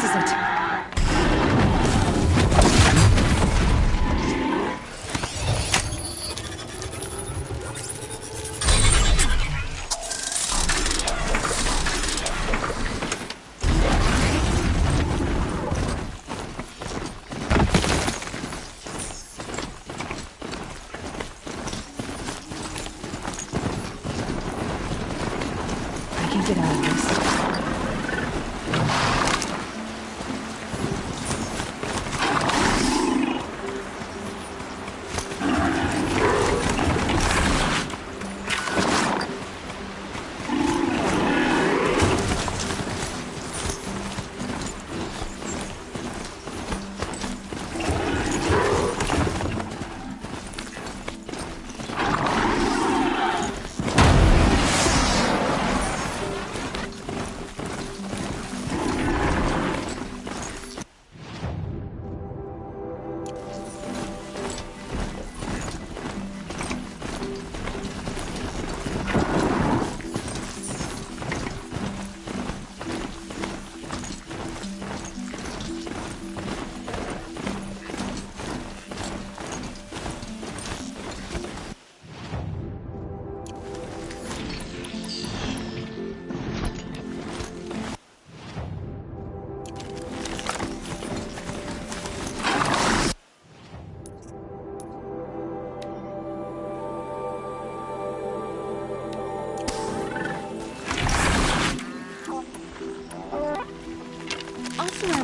This isn't... Get out of this.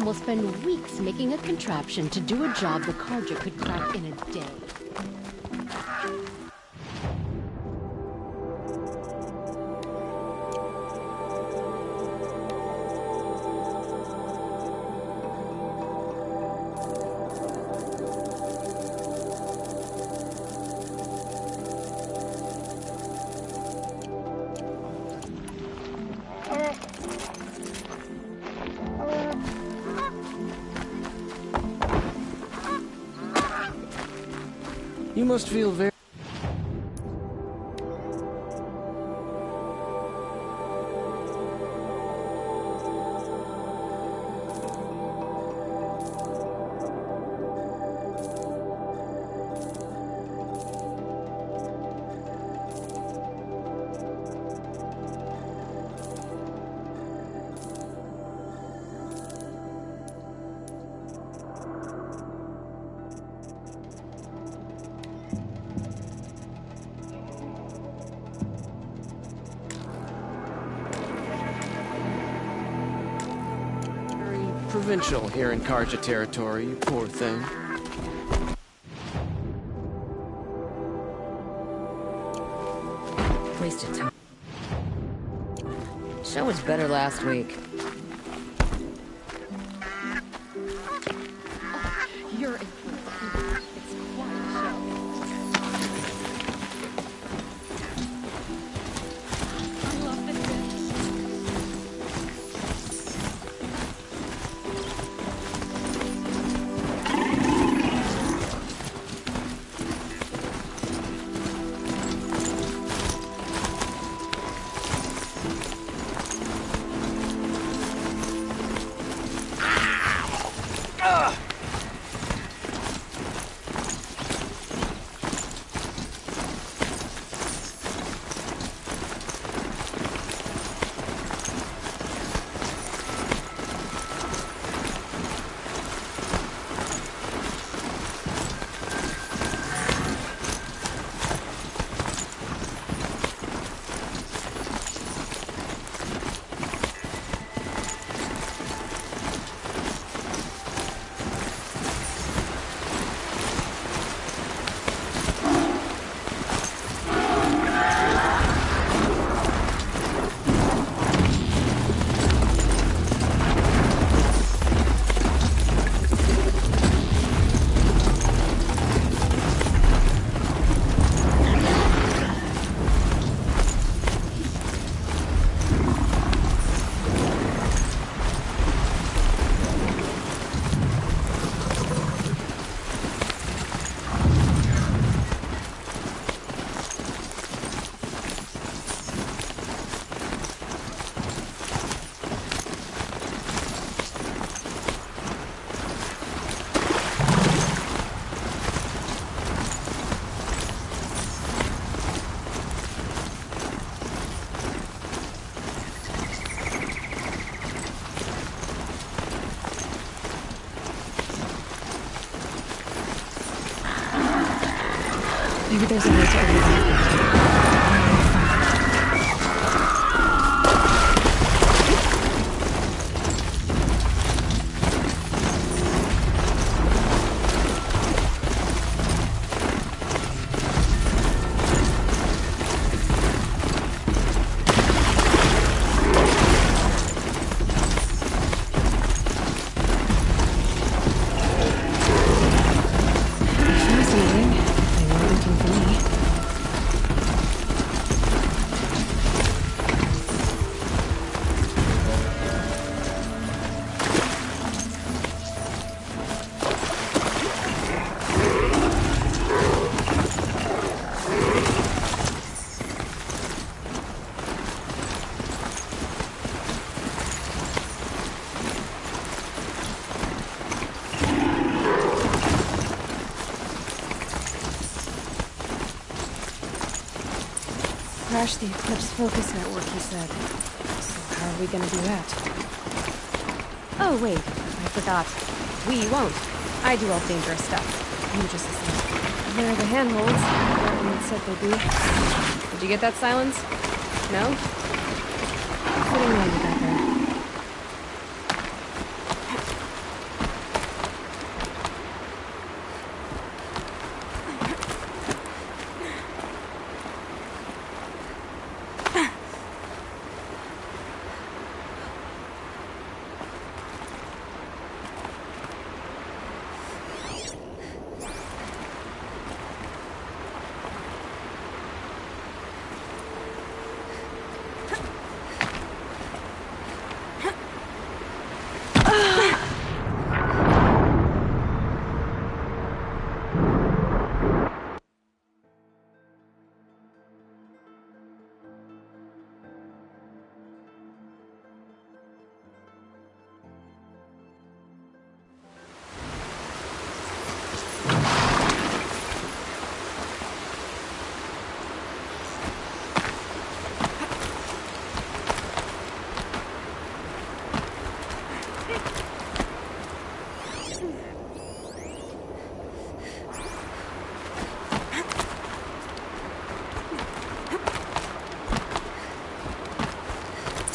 Will spend weeks making a contraption to do a job the Carja could crack in a day. You must feel very... provincial here in Carja territory, you poor thing. Wasted time. Show was better last week. You're... It's quite a show. I love this. Maybe there's a way to override that. Crash the Eclipse focus network, he said. So how are we gonna do that? Oh, wait. I forgot. We won't. I do all the dangerous stuff. You just listen. There are the handholds. That said they'd be. Did you get that, Silence? No? Fitting way you got there.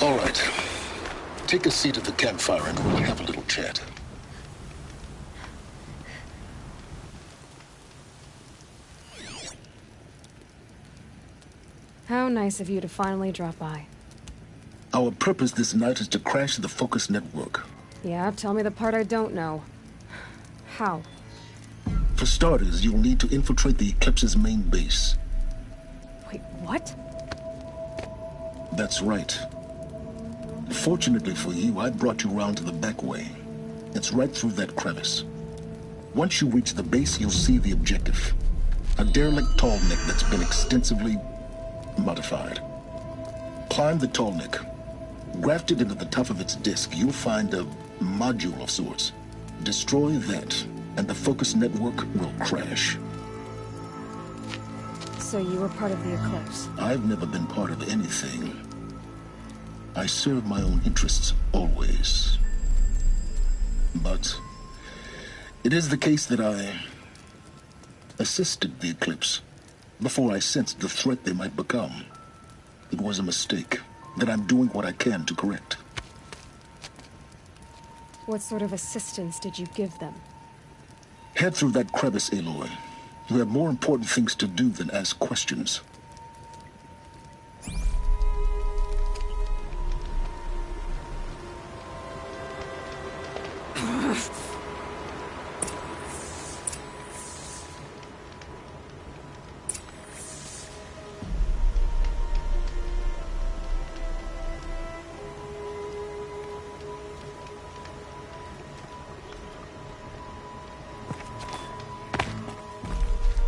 All right. Take a seat at the campfire and we'll have a little chat. How nice of you to finally drop by. Our purpose this night is to crash the focus network. Yeah, tell me the part I don't know. How? For starters, you'll need to infiltrate the Eclipse's main base. Wait, what? That's right. Fortunately for you, I brought you around to the back way. It's right through that crevice. Once you reach the base, you'll see the objective. A derelict tall neck that's been extensively modified. Climb the tall neck. Grafted into the top of its disk, you'll find a module of sorts. Destroy that, and the focus network will crash. So you were part of the Eclipse? I've never been part of anything. I serve my own interests, always. But it is the case that I assisted the Eclipse before I sensed the threat they might become. It was a mistake that I'm doing what I can to correct. What sort of assistance did you give them? Head through that crevice, Aloy. You have more important things to do than ask questions.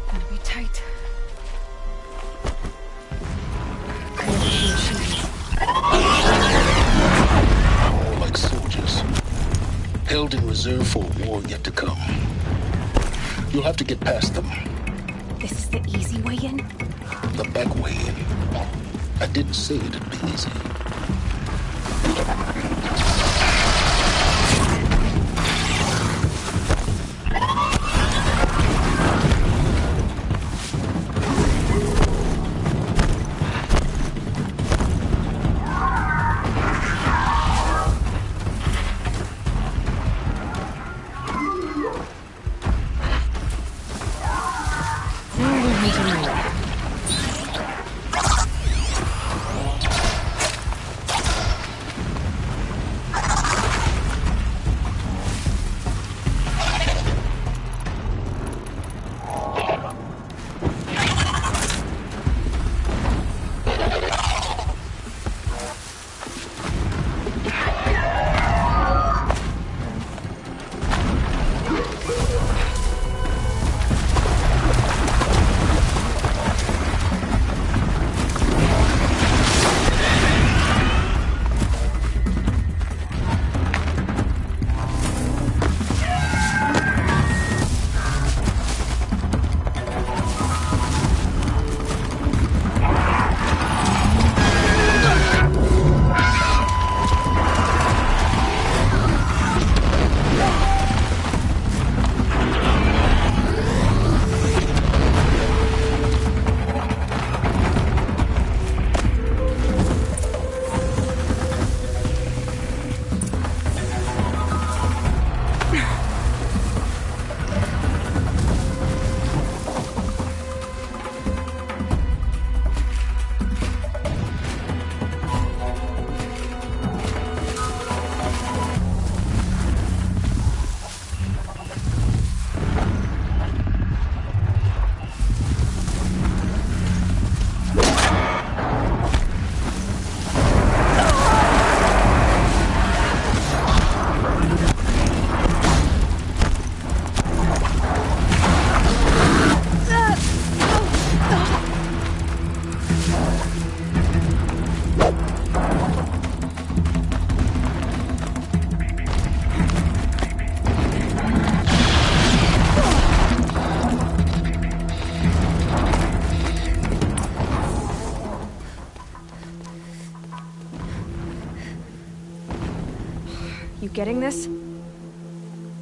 Gotta be tight. More like soldiers. Held in reserve for a war yet to come. You'll have to get past them. This is the easy way in? The back way in. I didn't say it'd be easy. You getting this?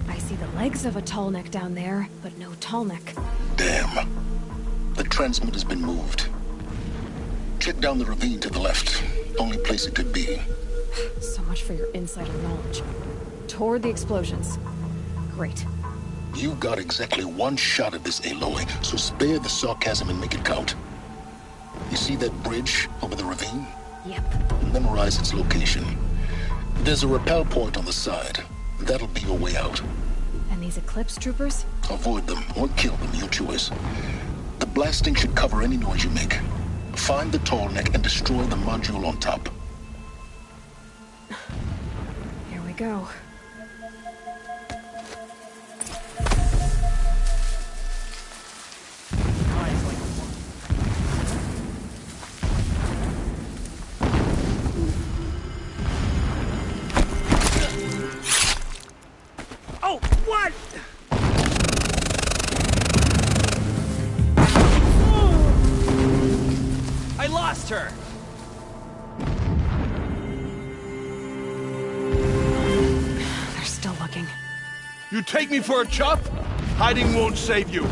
I see the legs of a tall neck down there, but no tall neck. Damn. The transmitter's been moved. Check down the ravine to the left. Only place it could be. So much for your insider knowledge. Toward the explosions. Great. You got exactly one shot at this, Aloy, so spare the sarcasm and make it count. You see that bridge over the ravine? Yep. Memorize its location. There's a rappel point on the side. That'll be your way out. And these Eclipse troopers? Avoid them or kill them, your choice. The blasting should cover any noise you make. Find the tall neck and destroy the module on top. Here we go. Oh, what? I lost her. They're still looking. You take me for a chump? Hiding won't save you.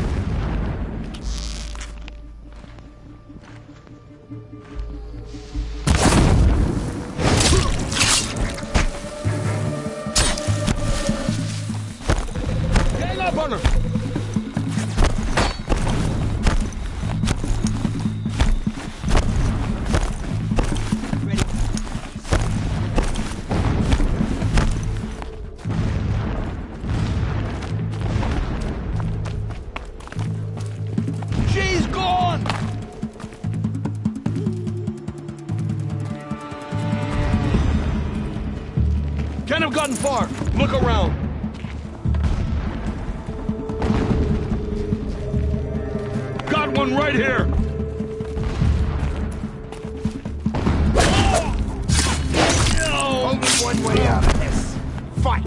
Gang up on her! She's gone! Can't have gotten far. Look around. Got one right here. Only one way out of this. Fight!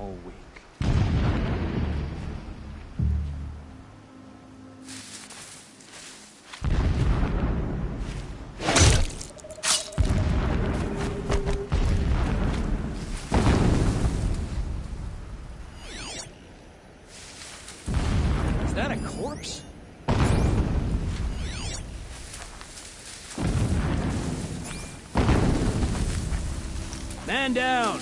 whole week. Is that a corpse? Man down!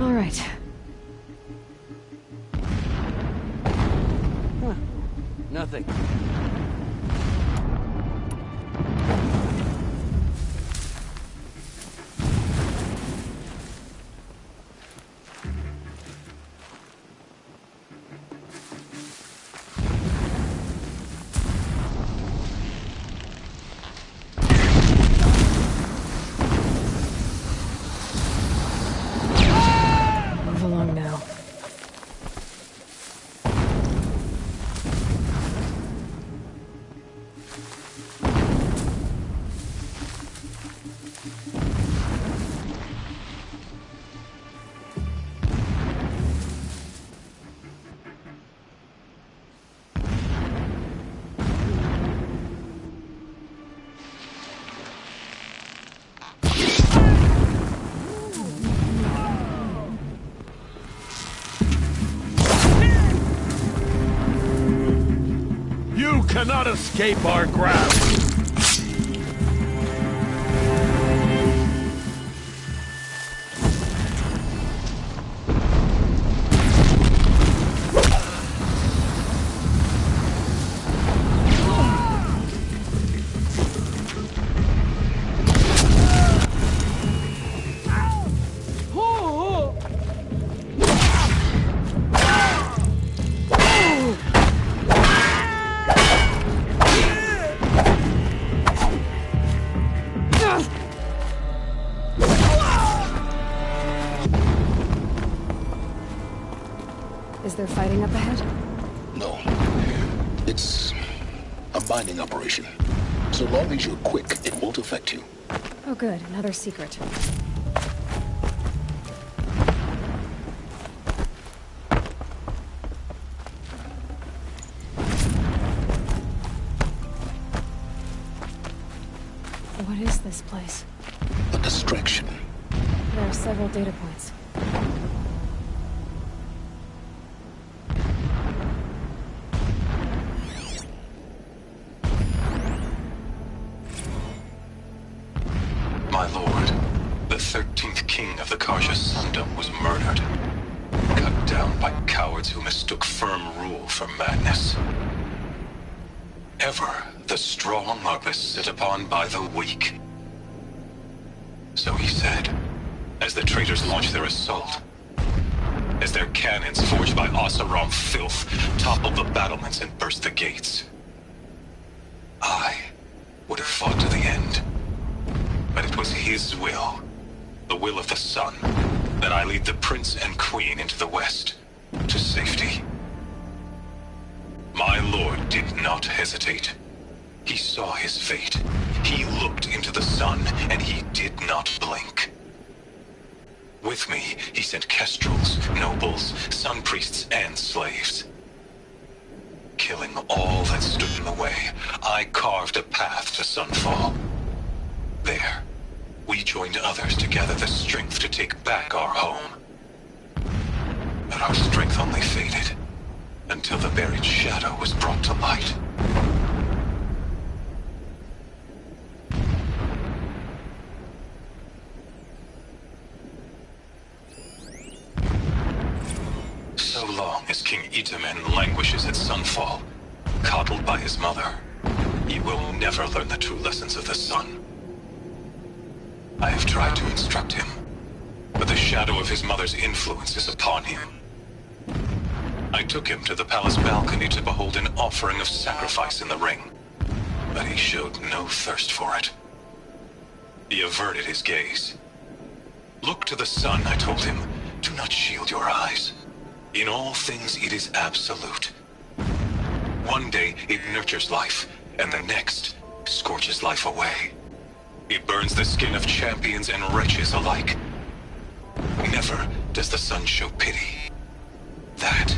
All right. Huh. Nothing. Move along now. You cannot escape our grasp! Is there fighting up ahead? No. It's a mining operation. So long as you're quick, it won't affect you. Oh good, another secret. What is this place? A distraction. There are several data points. My lord, the 13th king of the Karja Sundom was murdered. Cut down by cowards who mistook firm rule for madness. Ever the strong are beset upon by the weak. So he said, as the traitors launched their assault. As their cannons forged by Oseram filth toppled the battlements and burst the gates. I would have fought to the end. But it was his will, the will of the sun, that I lead the prince and queen into the west, to safety. My lord did not hesitate. He saw his fate. He looked into the sun, and he did not blink. With me, he sent kestrels, nobles, sun priests, and slaves. Killing all that stood in the way, I carved a path to Sunfall. There, we joined others to gather the strength to take back our home. But our strength only faded, until the buried shadow was brought to light. So long as King Itamen languishes at Sunfall, coddled by his mother, he will never learn the true lessons of the sun. I have tried to instruct him, but the shadow of his mother's influence is upon him. I took him to the palace balcony to behold an offering of sacrifice in the ring, but he showed no thirst for it. He averted his gaze. Look to the sun, I told him. Do not shield your eyes. In all things it is absolute. One day it nurtures life, and the next scorches life away. It burns the skin of champions and wretches alike. Never does the sun show pity. That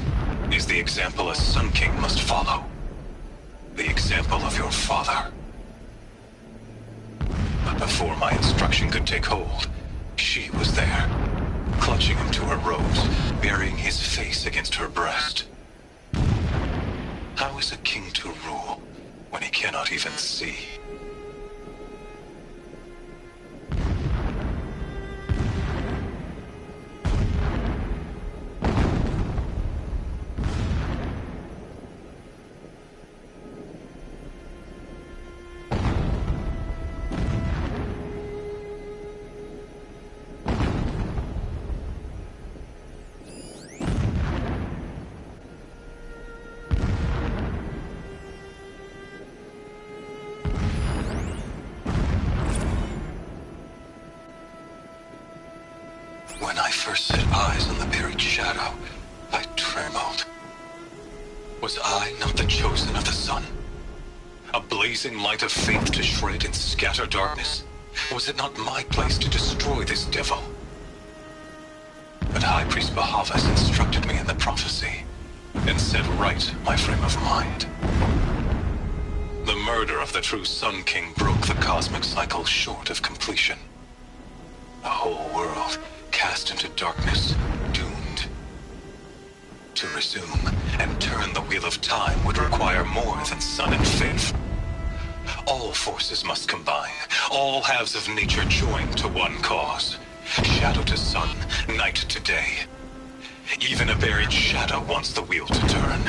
is the example a Sun King must follow. The example of your father. But before my instruction could take hold, she was there, clutching him to her robes, burying his face against her breast. How is a king to rule when he cannot even see? When I first set eyes on the buried shadow, I trembled. Was I not the chosen of the sun? A blazing light of faith to shred and scatter darkness? Was it not my place to destroy this devil? But High Priest Bahavas instructed me in the prophecy, and set right my frame of mind. The murder of the true Sun King broke the cosmic cycle short of completion. The whole world cast into darkness, doomed. To resume and turn the wheel of time would require more than sun and faith. All forces must combine, all halves of nature join to one cause. Shadow to sun, night to day. Even a buried shadow wants the wheel to turn,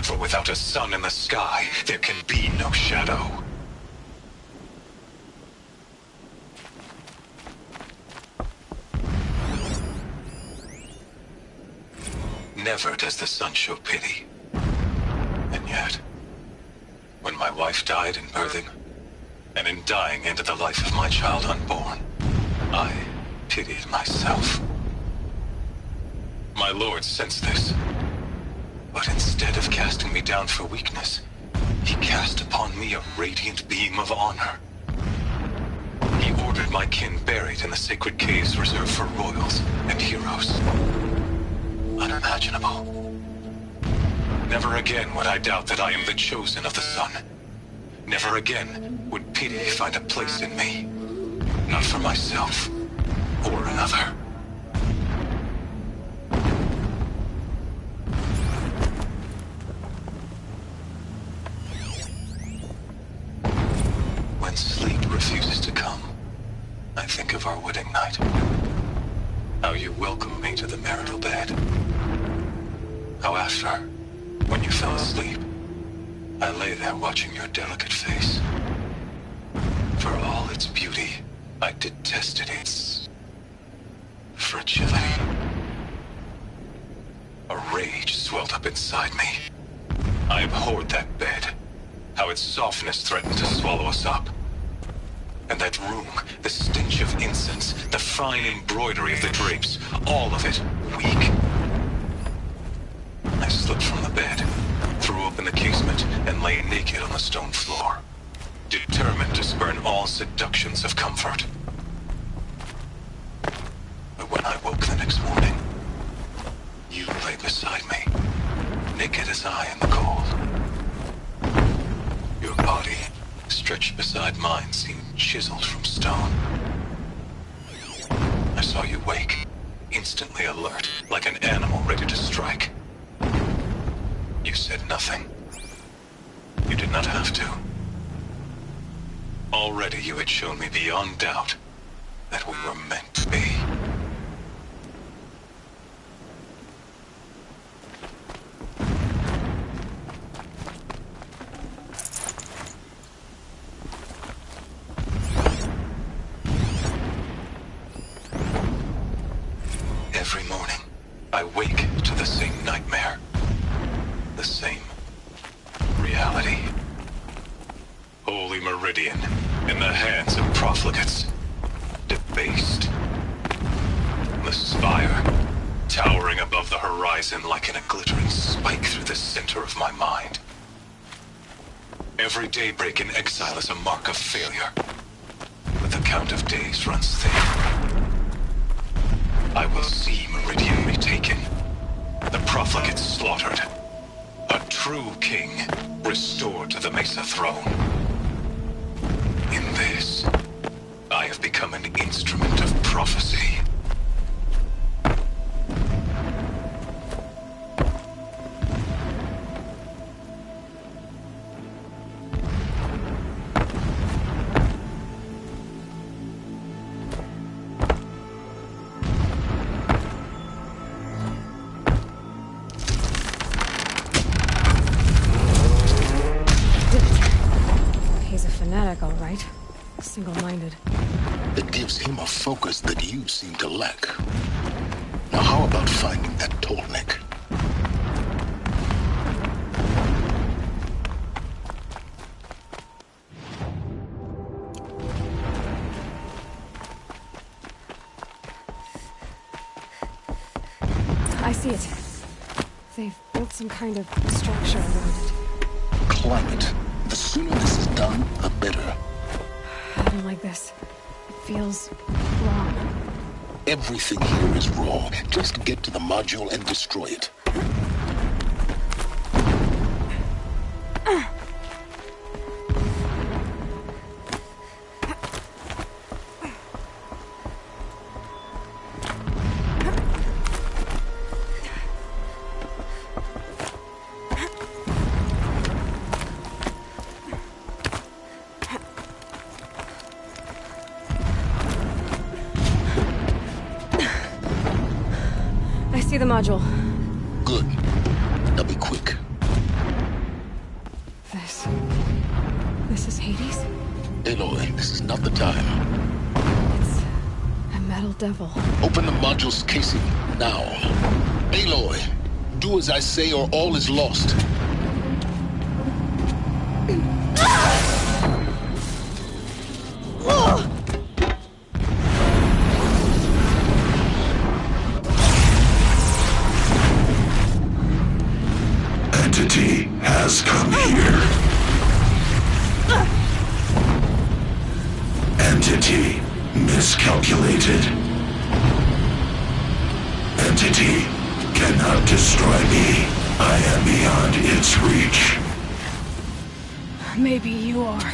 for without a sun in the sky, there can be no shadow. Never does the sun show pity. And yet, when my wife died in birthing, and in dying ended the life of my child unborn, I pitied myself. My lord sensed this, but instead of casting me down for weakness, he cast upon me a radiant beam of honor. He ordered my kin buried in the sacred caves reserved for royals and heroes. Unimaginable. Never again would I doubt that I am the chosen of the sun. Never again would pity find a place in me. Not for myself or another. When sleep refuses to come, I think of our wedding night. How you welcomed me to the marital bed. How after, when you fell asleep, I lay there watching your delicate face. For all its beauty, I detested its fragility. A rage swelled up inside me. I abhorred that bed, how its softness threatened to swallow us up. And that room, the stench of incense, the fine embroidery of the drapes, all of it weak. I slipped from the bed, threw open the casement, and lay naked on the stone floor, determined to spurn all seductions of comfort. But when I woke the next morning, you lay beside me, naked as I in the cold. Your body, stretched beside mine, seemed chiseled from stone. I saw you wake, instantly alert, like an animal ready to strike. You said nothing. You did not have to. Already you had shown me beyond doubt that we were meant to be. Every morning, I wake to the same nightmare. the same reality. Holy Meridian, in the hands of profligates. Debased. The spire, towering above the horizon like a glittering spike through the center of my mind. Every daybreak in exile is a mark of failure, but the count of days runs thin. I will see Meridian retaken, the profligates slaughtered, a true king restored to the Mesa throne. In this, I have become an instrument of prophecy. All right. Single-minded. It gives him a focus that you seem to lack. Now how about finding that Tolnik? I see it. They've built some kind of structure around it. Climb it. The sooner this is done, the better. I don't like this. It feels wrong. Everything here is wrong. Just get to the module and destroy it. See the module. Good. Now be quick. This is Hades? Aloy, this is not the time. It's a metal devil. Open the module's casing, now. Aloy, do as I say or all is lost. Entity has come here. Entity miscalculated. Entity cannot destroy me. I am beyond its reach. Maybe you are.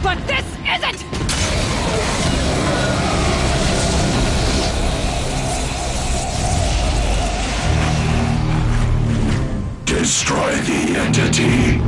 But this isn't! Destroy the entity.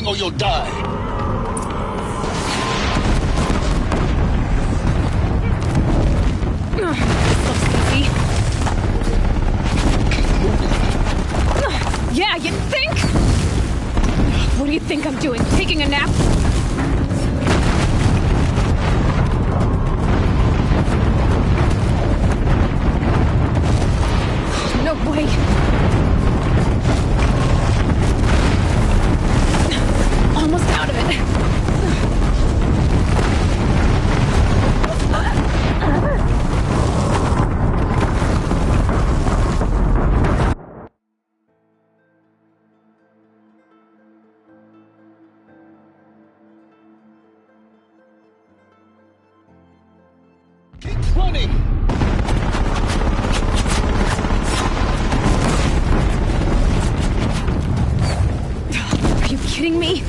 Or you'll die. Looks easy. Yeah, you think? What do you think I'm doing? Taking a nap? No way. Almost out of it. Keep running! Are you kidding me?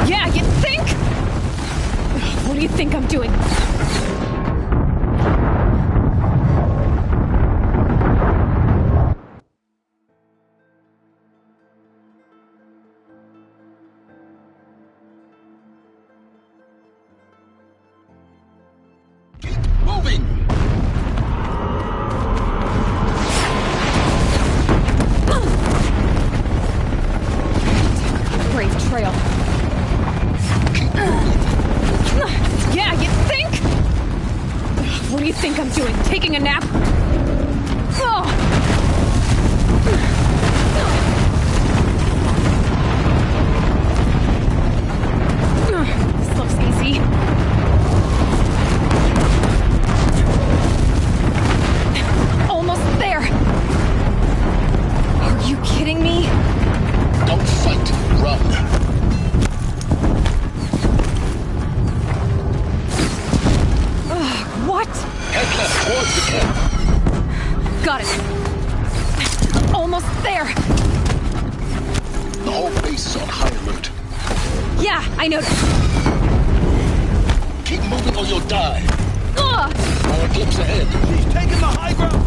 Yeah, you think? What do you think I'm doing? think I'm doing? Taking a nap? Oh! This looks easy. Almost there! Are you kidding me? Don't fight, run. What? Head left towards the camp. Got it. Almost there. The whole base is on high alert. Yeah, I noticed. Keep moving or you'll die. Ugh! More eclipse ahead. He's taking the high ground!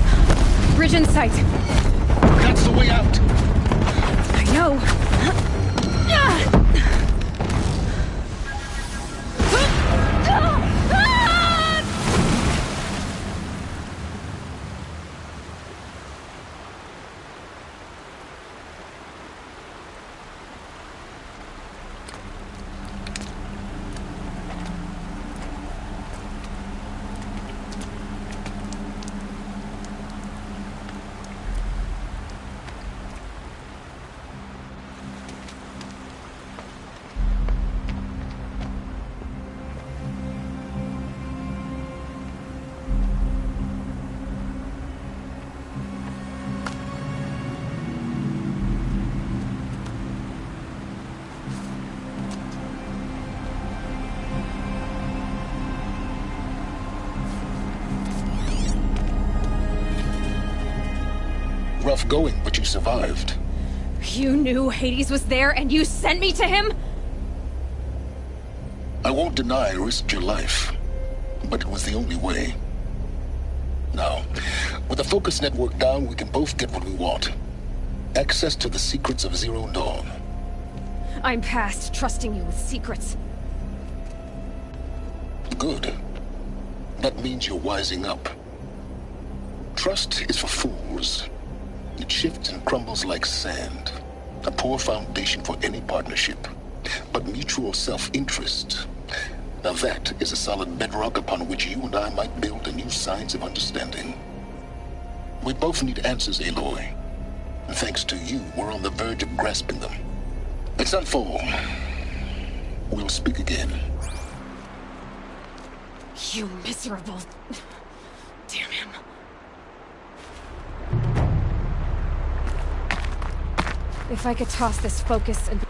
Bridge in sight. That's the way out. I know. Rough going, but you survived. You knew Hades was there and you sent me to him? I won't deny I risked your life, but it was the only way. Now, with the focus network down, we can both get what we want. Access to the secrets of Zero Dawn. I'm past trusting you with secrets. Good. That means you're wising up. Trust is for fools. It shifts and crumbles like sand. A poor foundation for any partnership. But mutual self-interest. Now that is a solid bedrock upon which you and I might build a new science of understanding. We both need answers, Aloy. And thanks to you, we're on the verge of grasping them. It's not full. We'll speak again. You miserable... Damn him. If I could toss this focus and...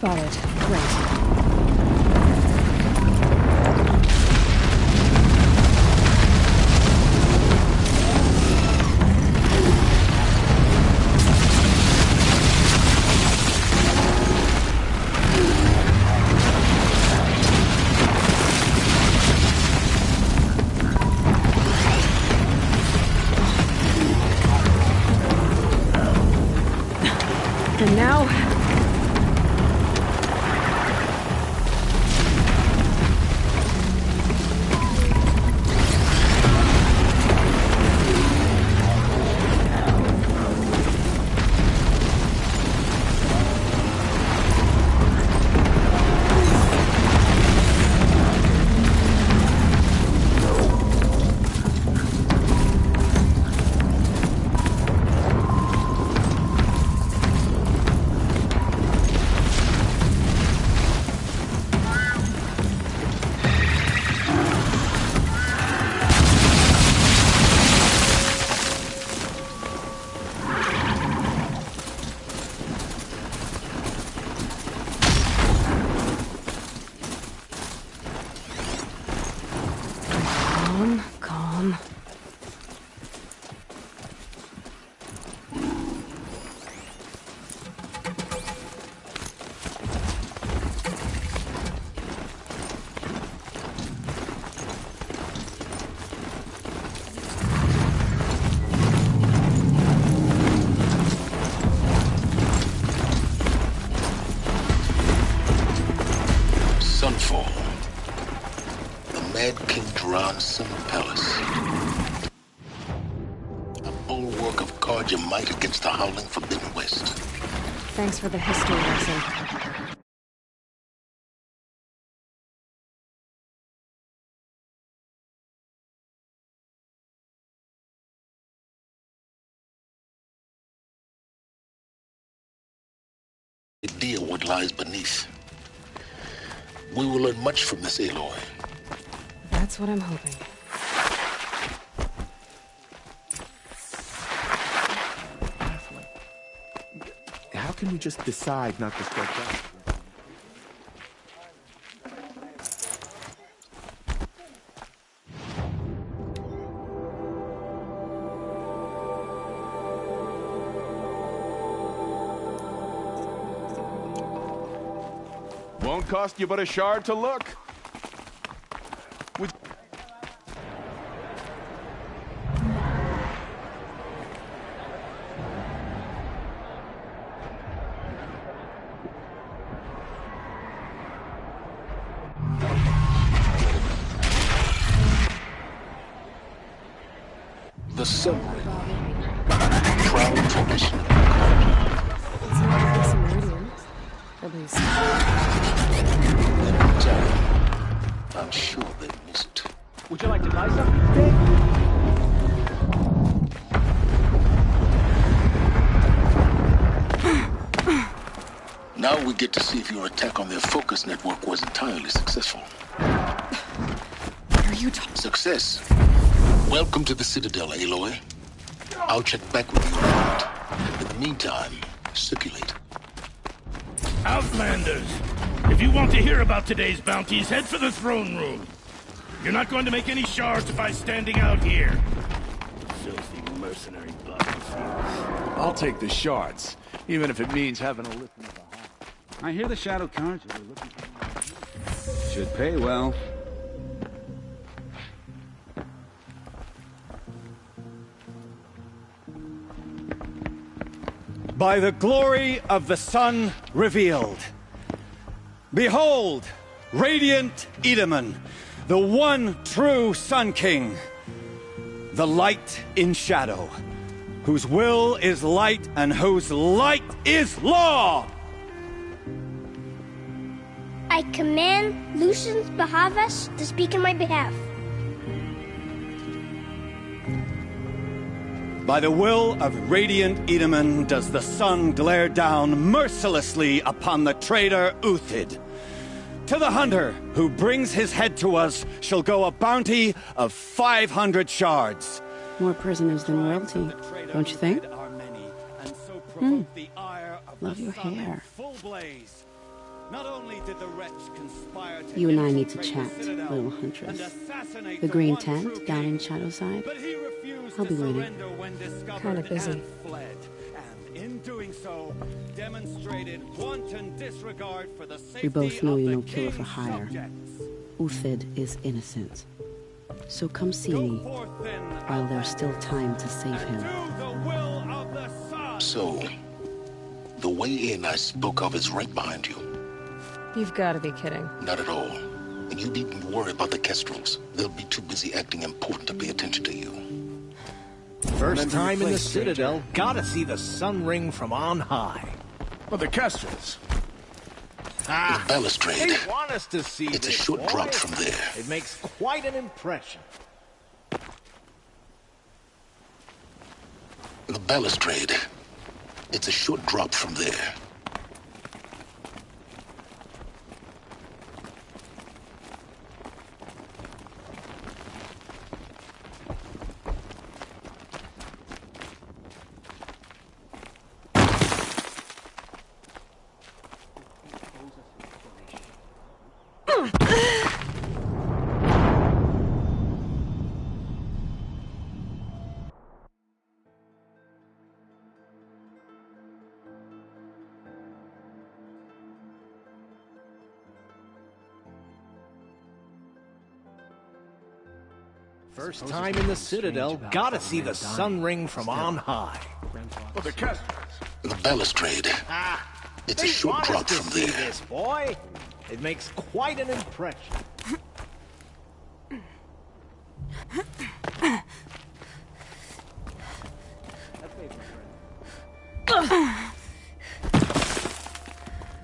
Spotted. Great. And now... Calm. Sunfall. The Mad King Duran's summer palace. A bulwark of guard your might against the howling Forbidden West. Thanks for the history lesson. Idea what lies beneath. We will learn much from this Aloy. That's what I'm hoping. How can we just decide not to strike back? Won't cost you but a shard to look. Would The subway. Proud tradition. It's not like some radiant. At least. I'm sure they miss it. Would you like to buy something? Now we get to see if your attack on their focus network was entirely successful. What are you talking? Success. Welcome to the Citadel, Aloy. I'll check back with you in a moment. In the meantime, circulate. Outlanders! If you want to hear about today's bounties, head for the throne room. You're not going to make any shards by standing out here. Filthy mercenary buggers. I'll take the shards, even if it means having a listen to the heart. I hear the shadow cards are looking for... Should pay well. By the glory of the sun revealed. Behold, radiant Edaman, the one true Sun King, the light in shadow, whose will is light and whose light is law. I command Lucius Bahavas to speak in my behalf. By the will of radiant Edaman does the sun glare down mercilessly upon the traitor Uthid. To the hunter who brings his head to us shall go a bounty of 500 shards. More prisoners than royalty, don't you think? Love your hair. Not only did the wretch conspire to You and I need to infiltrate chat, the Citadel little and huntress. assassinate The green one tent true down in king, Shadowside? but he refused I'll to be waiting. surrender when discovered Kinda busy. and fled. And in doing so, demonstrated wanton disregard for the safety We both know of you're the no killer for king's hire. subjects. Uthid is innocent. So come see Go me forth then, while there's still time to save and him. do the will of the sun. So, the way in I spoke of is right behind you. You've got to be kidding. Not at all. And you needn't worry about the Kestrels. They'll be too busy acting important to pay attention to you. First time in the Citadel, gotta see the sun ring from on high. Well, the Kestrels. The balustrade. They want us to see It's a this, short boy. drop from there. It makes quite an impression. The balustrade. It's a short drop from there. First time in the Citadel, gotta see the sun ring from on high. Well, the Kestrels. The balustrade. It's a They short want drop us to from see there. this, boy. It makes quite an impression.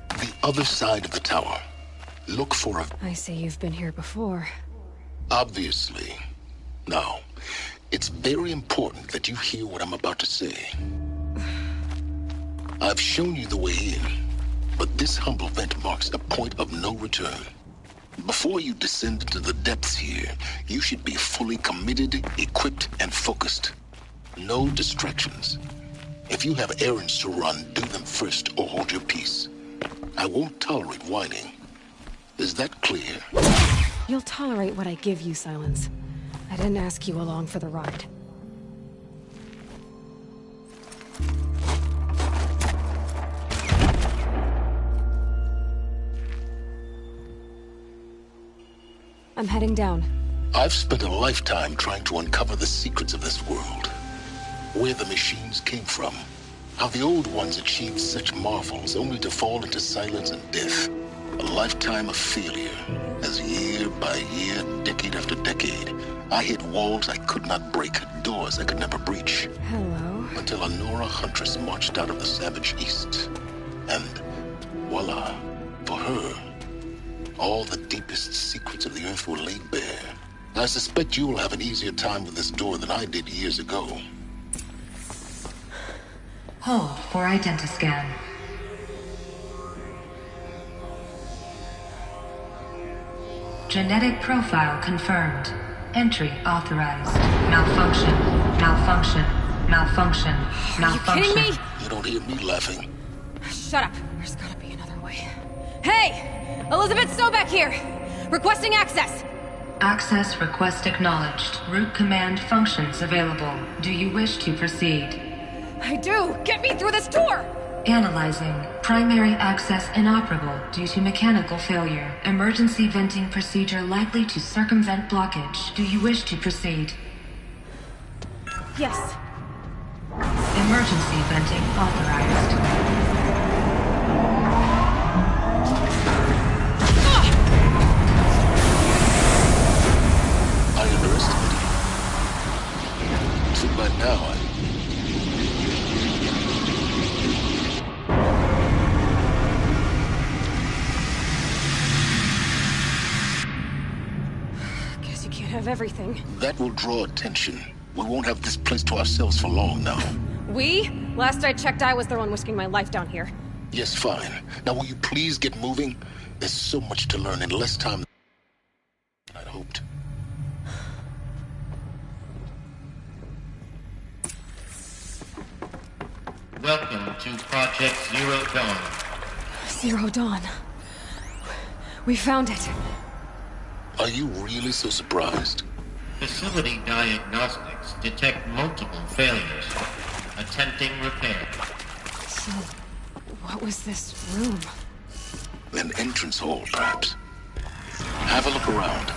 The other side of the tower. Look for a... I see you've been here before. Obviously. Now, it's very important that you hear what I'm about to say. I've shown you the way in, but this humble vent marks a point of no return. Before you descend into the depths here, you should be fully committed, equipped, and focused. No distractions. If you have errands to run, do them first or hold your peace. I won't tolerate whining. Is that clear? You'll tolerate what I give you, Silence. I didn't ask you along for the ride. I'm heading down. I've spent a lifetime trying to uncover the secrets of this world. Where the machines came from. How the old ones achieved such marvels only to fall into silence and death. A lifetime of failure. As year by year, decade after decade, I hit walls I could not break, doors I could never breach. Hello. Until a Nora huntress marched out of the savage east. And voila, for her, all the deepest secrets of the earth were laid bare. I suspect you will have an easier time with this door than I did years ago. Hold for identiscan. Genetic profile confirmed. Entry authorized. Malfunction. Malfunction. Malfunction. Malfunction. Are you kidding me? You don't hear me laughing. Shut up. There's gotta be another way. Hey! Elizabeth Sobeck here! Requesting access! Access request acknowledged. Root command functions available. Do you wish to proceed? I do! Get me through this door! Analyzing. Primary access inoperable due to mechanical failure. Emergency venting procedure likely to circumvent blockage. Do you wish to proceed? Yes. Emergency venting authorized. I underestimated you. So by now, Guess you can't have everything. that will draw attention. We won't have this place to ourselves for long now. We? Last I checked, I was the one risking my life down here. Yes, fine. Now will you please get moving? There's so much to learn in less time than I'd hoped. Welcome to Project Zero Dawn. Zero Dawn. We found it. Are you really so surprised? Facility diagnostics detect multiple failures. Attempting repair. So, what was this room? An entrance hall, perhaps. Have a look around.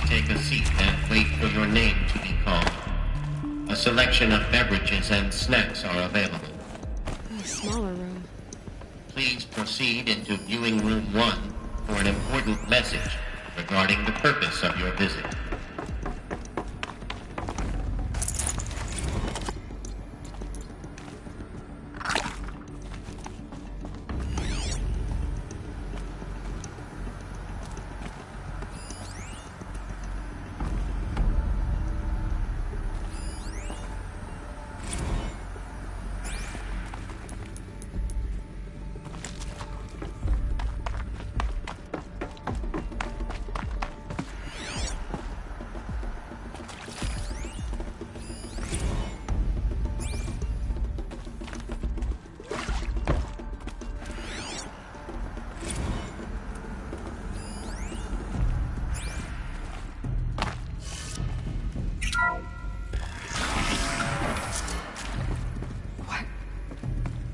Take a seat and wait for your name to be called. A selection of beverages and snacks are available. A smaller room. Please proceed into viewing room 1 for an important message regarding the purpose of your visit.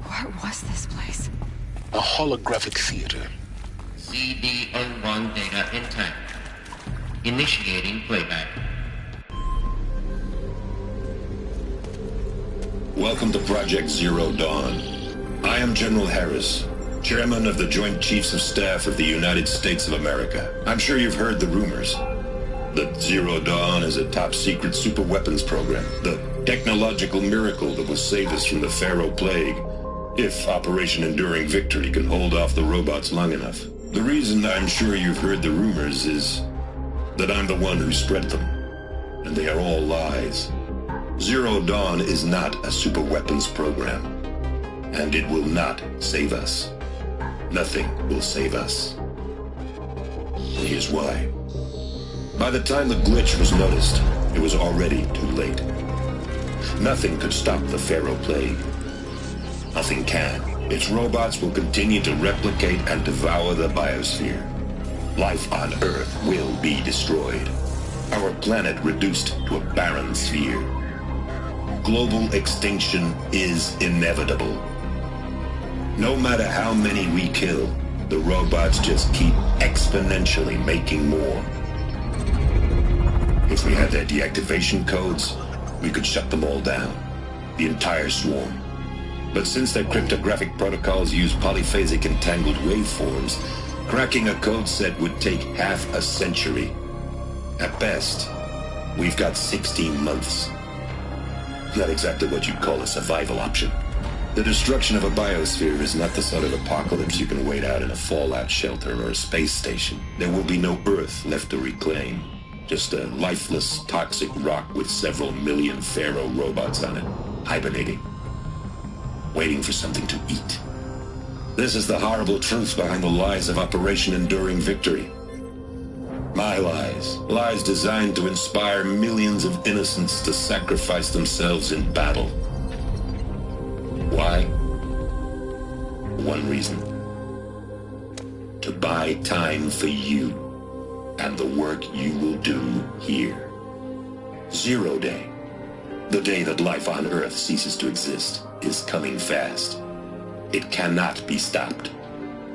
What was this place? A holographic theater. CD01 data intact. Initiating playback. Welcome to Project Zero Dawn. I am General Harris, Chairman of the Joint Chiefs of Staff of the United States of America. I'm sure you've heard the rumors that Zero Dawn is a top-secret super-weapons program, the technological miracle that will save us from the Pharaoh Plague, if Operation Enduring Victory can hold off the robots long enough. The reason I'm sure you've heard the rumors is that I'm the one who spread them, and they are all lies. Zero Dawn is not a super-weapons program, and it will not save us. Nothing will save us. Here's why. By the time the glitch was noticed, it was already too late. Nothing could stop the Pharaoh Plague. Nothing can. Its robots will continue to replicate and devour the biosphere. Life on Earth will be destroyed. Our planet reduced to a barren sphere. Global extinction is inevitable. No matter how many we kill, the robots just keep exponentially making more. If we had their deactivation codes, we could shut them all down. The entire swarm. But since their cryptographic protocols use polyphasic entangled waveforms, cracking a code set would take half a century. At best, we've got 16 months. Not exactly what you'd call a survival option. The destruction of a biosphere is not the sort of apocalypse you can wait out in a fallout shelter or a space station. There will be no Earth left to reclaim. Just a lifeless, toxic rock with several million Pharaoh robots on it, hibernating, waiting for something to eat. This is the horrible truth behind the lies of Operation Enduring Victory. My lies. Lies designed to inspire millions of innocents to sacrifice themselves in battle. Why? One reason. To buy time for you and the work you will do here. Zero Day, the day that life on Earth ceases to exist, is coming fast. It cannot be stopped.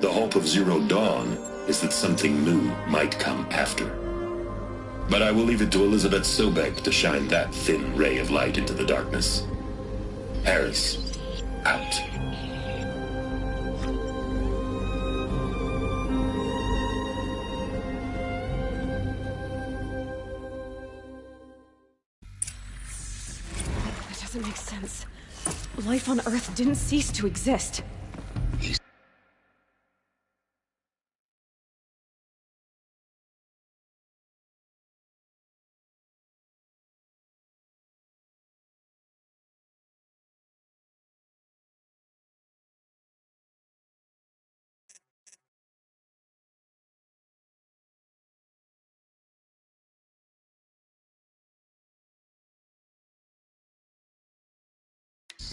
The hope of Zero Dawn is that something new might come after. But I will leave it to Elizabeth Sobek to shine that thin ray of light into the darkness. Harris, out. That doesn't make sense. Life on Earth didn't cease to exist.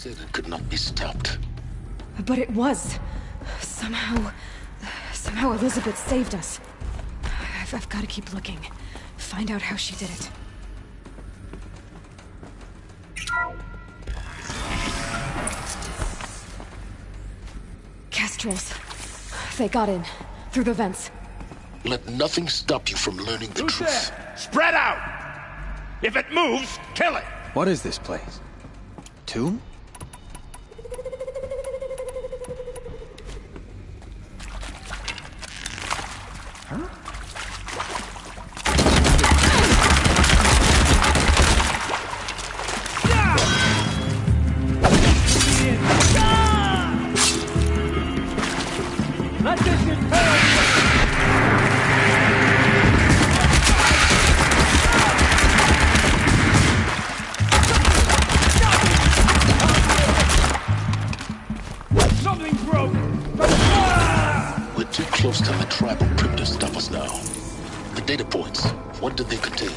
said it could not be stopped. But it was. Somehow Elizabeth saved us. I've got to keep looking. Find out how she did it. Kestrels. They got in. Through the vents. Let nothing stop you from learning the truth. There? Spread out! If it moves, kill it! What is this place? Tomb? What did they contain?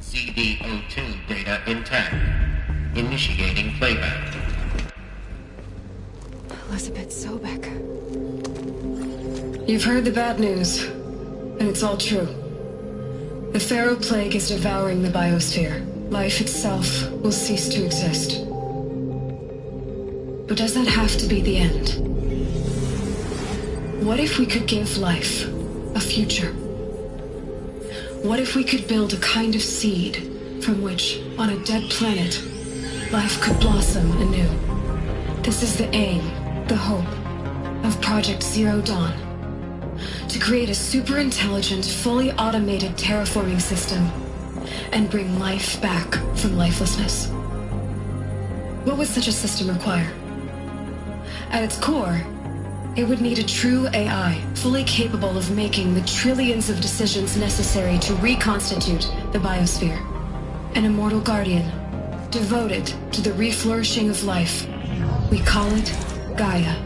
CD02 data intact. Initiating playback. Elizabeth Sobek. You've heard the bad news, and it's all true. The Pharaoh Plague is devouring the biosphere. Life itself will cease to exist. But does that have to be the end? What if we could give life a future? What if we could build a kind of seed from which, on a dead planet, life could blossom anew? This is the aim, the hope, of Project Zero Dawn. To create a super-intelligent, fully automated terraforming system and bring life back from lifelessness. What would such a system require? At its core, it would need a true AI, fully capable of making the trillions of decisions necessary to reconstitute the biosphere. An immortal guardian, devoted to the reflourishing of life. We call it Gaia.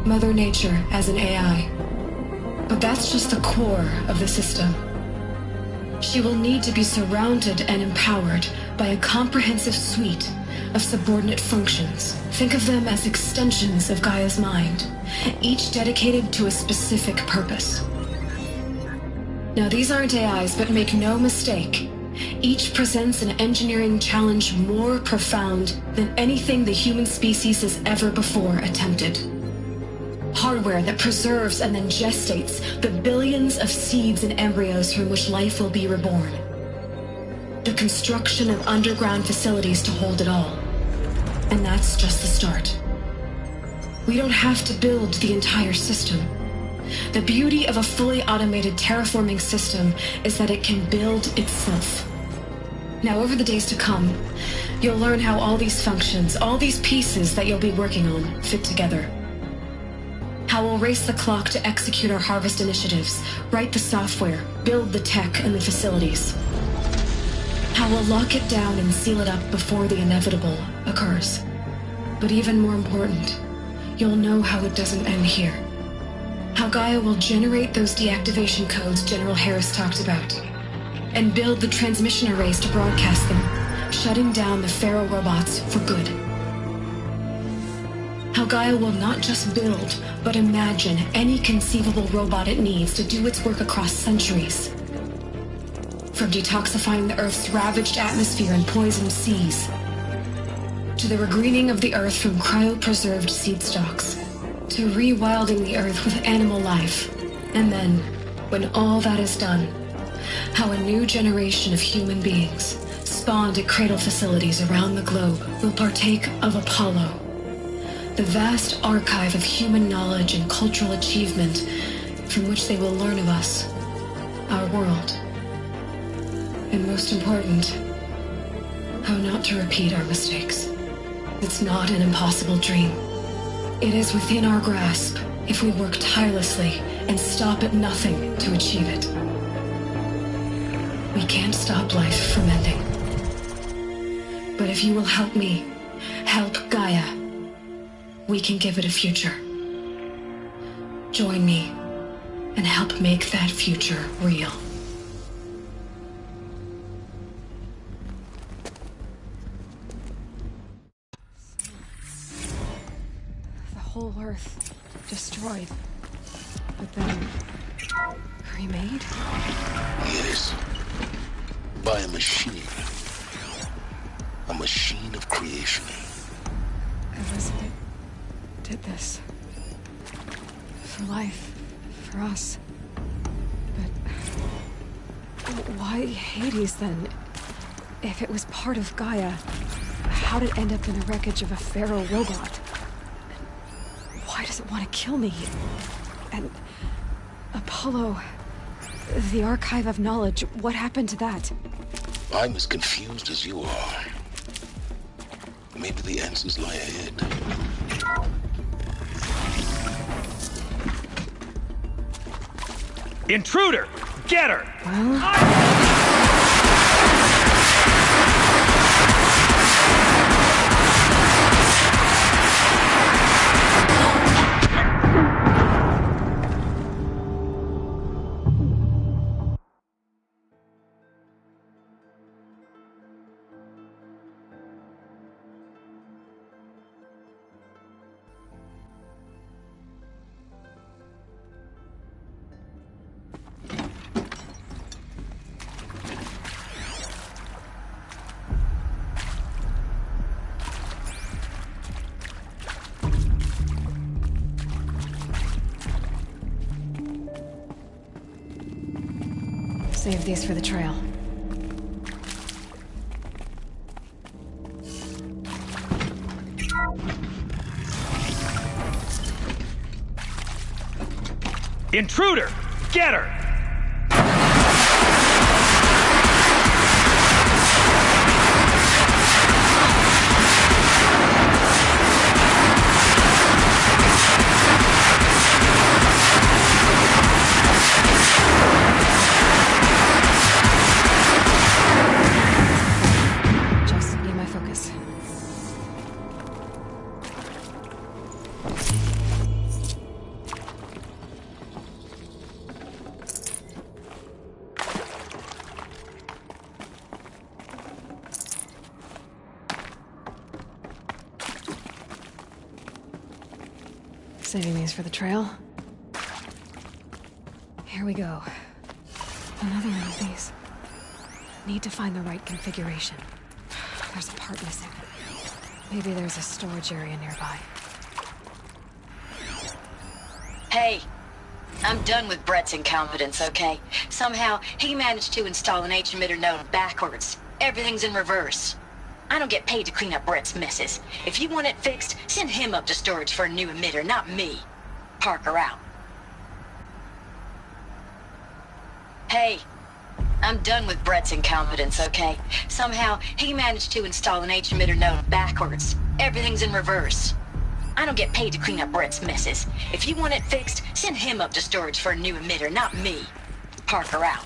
Mother Nature as an AI. But that's just the core of the system. She will need to be surrounded and empowered by a comprehensive suite of subordinate functions. Think of them as extensions of Gaia's mind, each dedicated to a specific purpose. Now, these aren't AIs, but make no mistake, each presents an engineering challenge more profound than anything the human species has ever before attempted. Hardware that preserves and then gestates the billions of seeds and embryos from which life will be reborn. The construction of underground facilities to hold it all. And that's just the start. We don't have to build the entire system. The beauty of a fully automated terraforming system is that it can build itself. Now, over the days to come, you'll learn how all these functions, all these pieces that you'll be working on, fit together. How we'll race the clock to execute our harvest initiatives, write the software, build the tech and the facilities. How we'll lock it down and seal it up before the inevitable occurs. But even more important, you'll know how it doesn't end here. How Gaia will generate those deactivation codes General Harris talked about, and build the transmission arrays to broadcast them, shutting down the Pharaoh robots for good. How Gaia will not just build, but imagine any conceivable robot it needs to do its work across centuries. From detoxifying the Earth's ravaged atmosphere and poisoned seas, to the regreening of the Earth from cryopreserved seed stalks, to rewilding the Earth with animal life. And then, when all that is done, how a new generation of human beings, spawned at cradle facilities around the globe, will partake of Apollo, the vast archive of human knowledge and cultural achievement from which they will learn of us, our world. And most important, how not to repeat our mistakes. It's not an impossible dream. It is within our grasp if we work tirelessly and stop at nothing to achieve it. We can't stop life from ending. But if you will help me, help Gaia, we can give it a future. Join me and help make that future real. The whole Earth destroyed, but then remade? Yes. By a machine. A machine of creation. Elizabeth did this. For life. For us. But why Hades then? If it was part of Gaia, how'd it end up in the wreckage of a feral robot? Why does it want to kill me? And Apollo, the Archive of Knowledge, what happened to that? I'm as confused as you are. Maybe the answers lie ahead. Intruder! Get her! Save these for the trail. Intruder! Get her! Just need my focus. Saving these for the trail. Here we go. Another one of these. Need to find the right configuration. There's a part missing. Maybe there's a storage area nearby. Hey, I'm done with Brett's incompetence, okay? Somehow, he managed to install an H-emitter node backwards. Everything's in reverse. I don't get paid to clean up Brett's messes. If you want it fixed, send him up to storage for a new emitter, not me. Parker out. Hey, I'm done with Brett's incompetence, okay? Somehow, he managed to install an H-emitter node backwards. Everything's in reverse. I don't get paid to clean up Brett's messes. If you want it fixed, send him up to storage for a new emitter, not me. Parker out.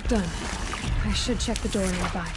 Done. I should check the door nearby.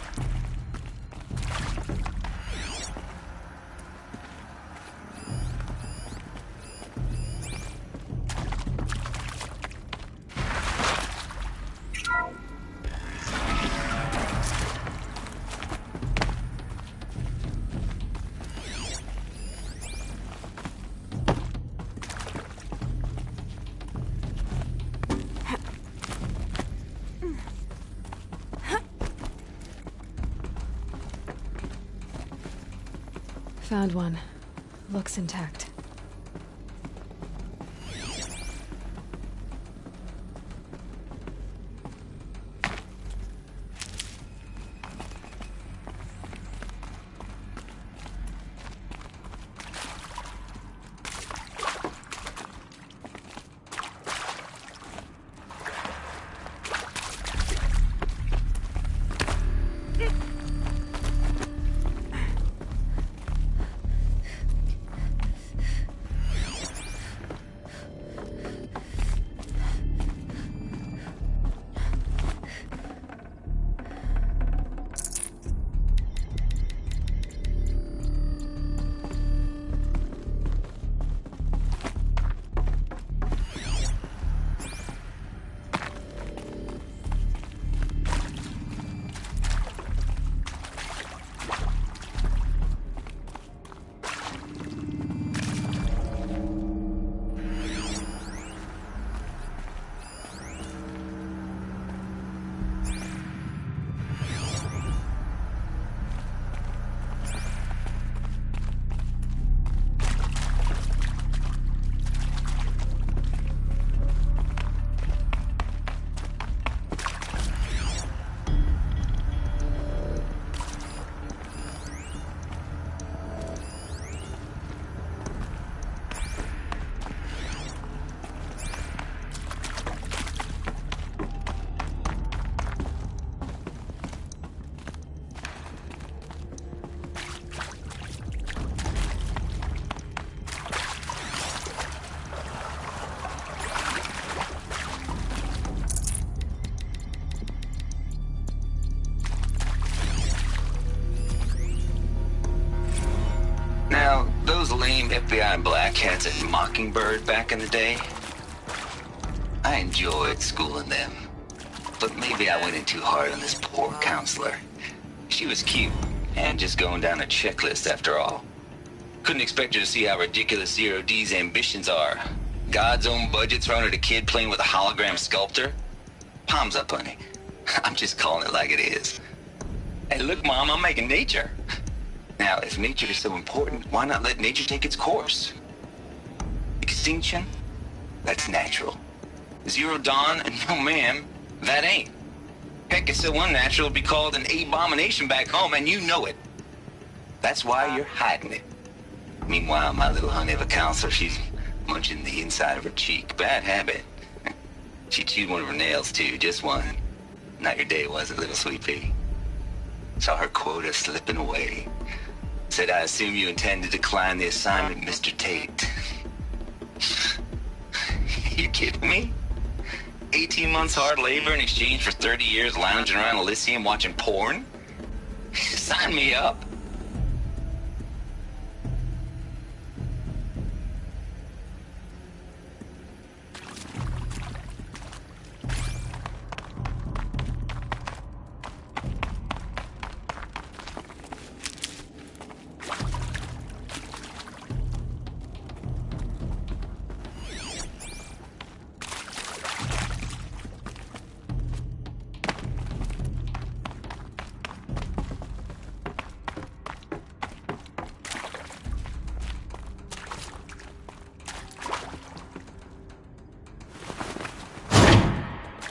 Found one. Looks intact. Those lame FBI black hats at Mockingbird back in the day, I enjoyed schooling them. But maybe I went in too hard on this poor counselor. She was cute, and just going down a checklist after all. Couldn't expect her to see how ridiculous Zero D's ambitions are. God's own budget thrown at a kid playing with a hologram sculptor? Palms up, honey. I'm just calling it like it is. Hey, look, Mom, I'm making nature. Now, if nature is so important, why not let nature take its course? Extinction? That's natural. Zero Dawn? No, ma'am, that ain't. Heck, it's so unnatural to be called an abomination back home, and you know it. That's why you're hiding it. Meanwhile, my little honey of a counselor, she's munching the inside of her cheek. Bad habit. She chewed one of her nails, too, just one. Not your day, was it, little sweet pea? Saw her quota slipping away. Said, I assume you intend to decline the assignment, Mr. Tate. You kidding me? 18 months hard labor in exchange for 30 years lounging around Elysium watching porn? Sign me up.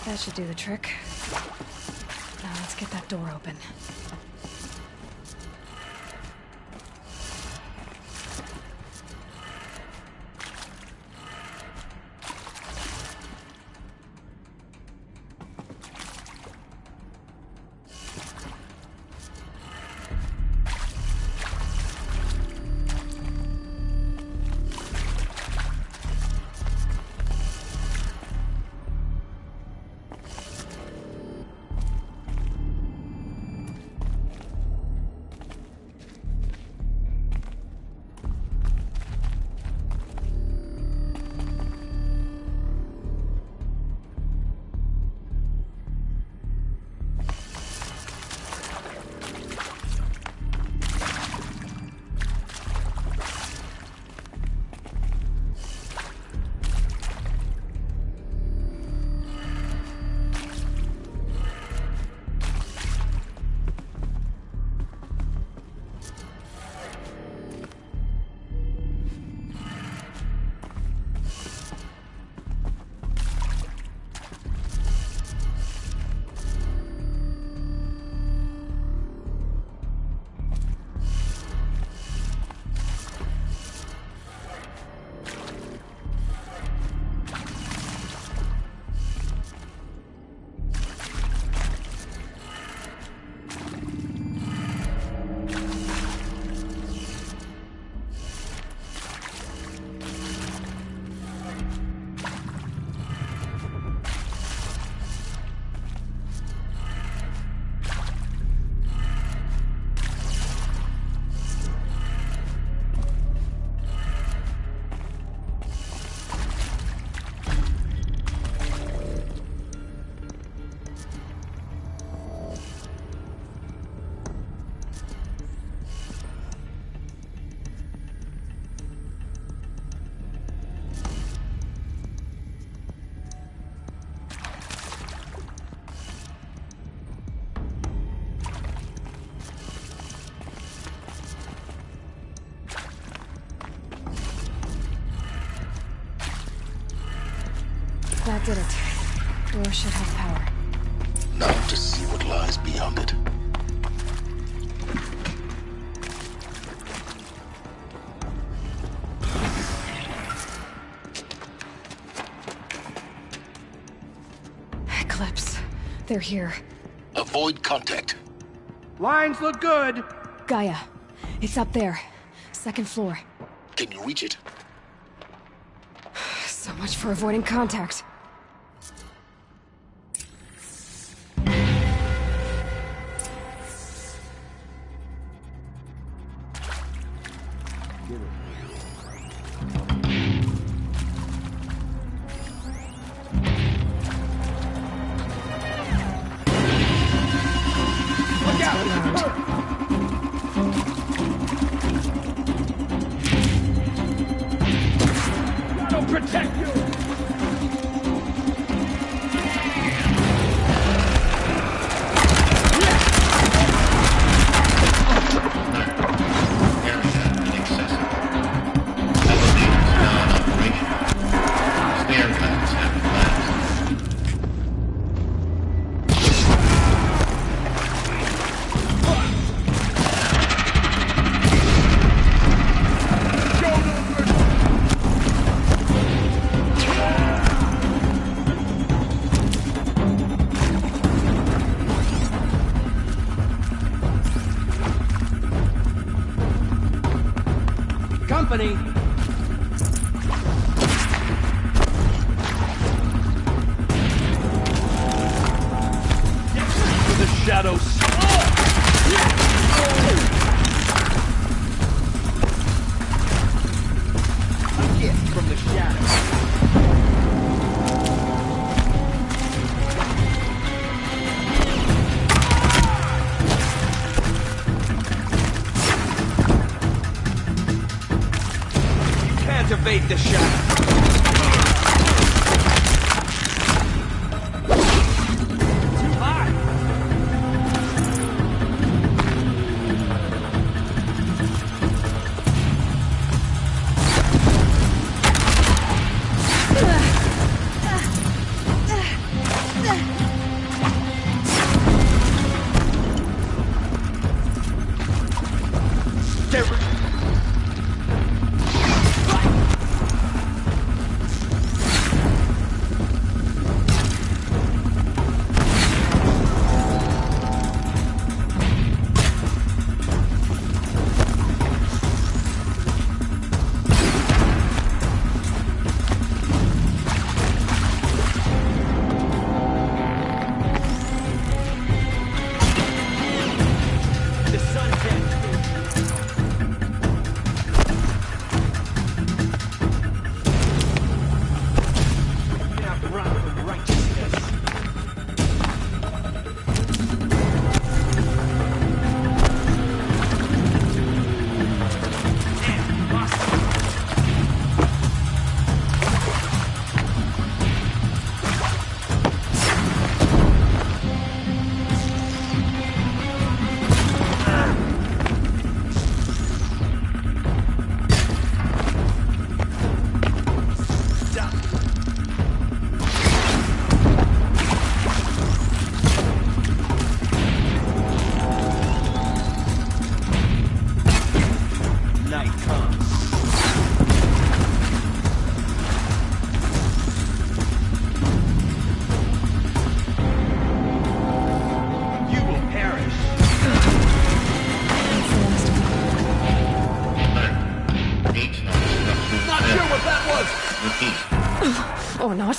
That should do the trick. Now let's get that door open. did it. Door should have power. Now to see what lies beyond it. Eclipse. They're here. Avoid contact. Lines look good. Gaia. It's up there. Second floor. Can you reach it? So much for avoiding contact. Protect you! Company. The shadows. A gift from the shadows. Activate the shadow. Too high. Or not.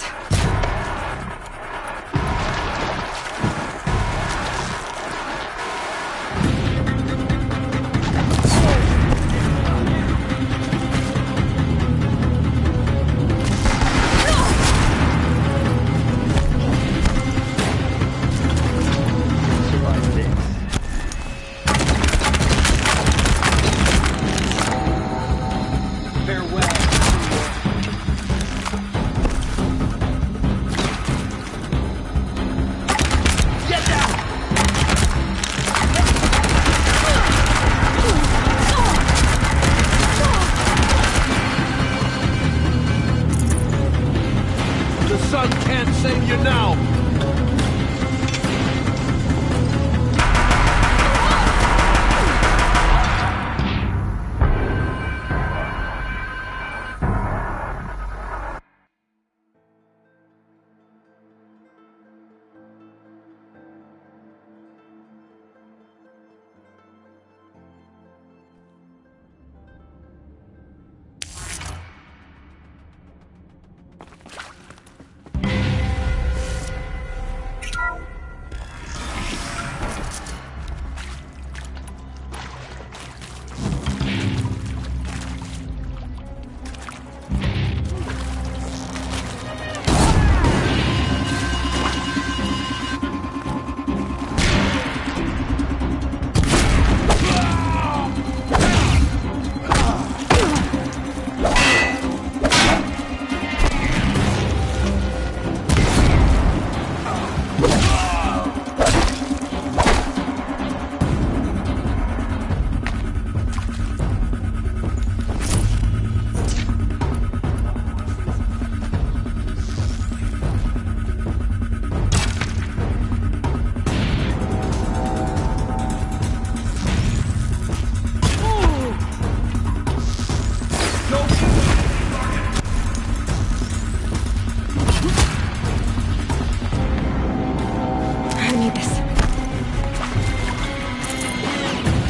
need this.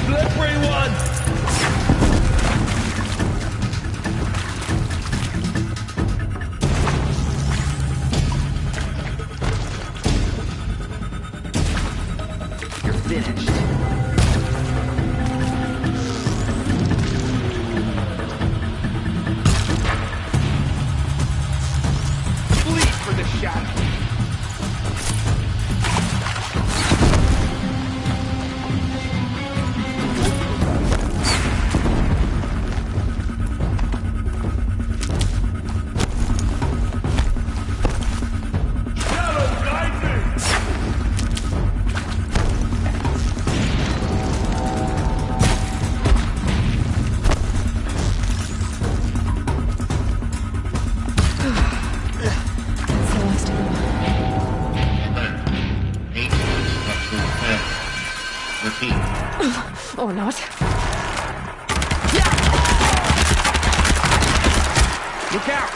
Slippery one! You're finished. Bleed for the shadow. Or not. Look out!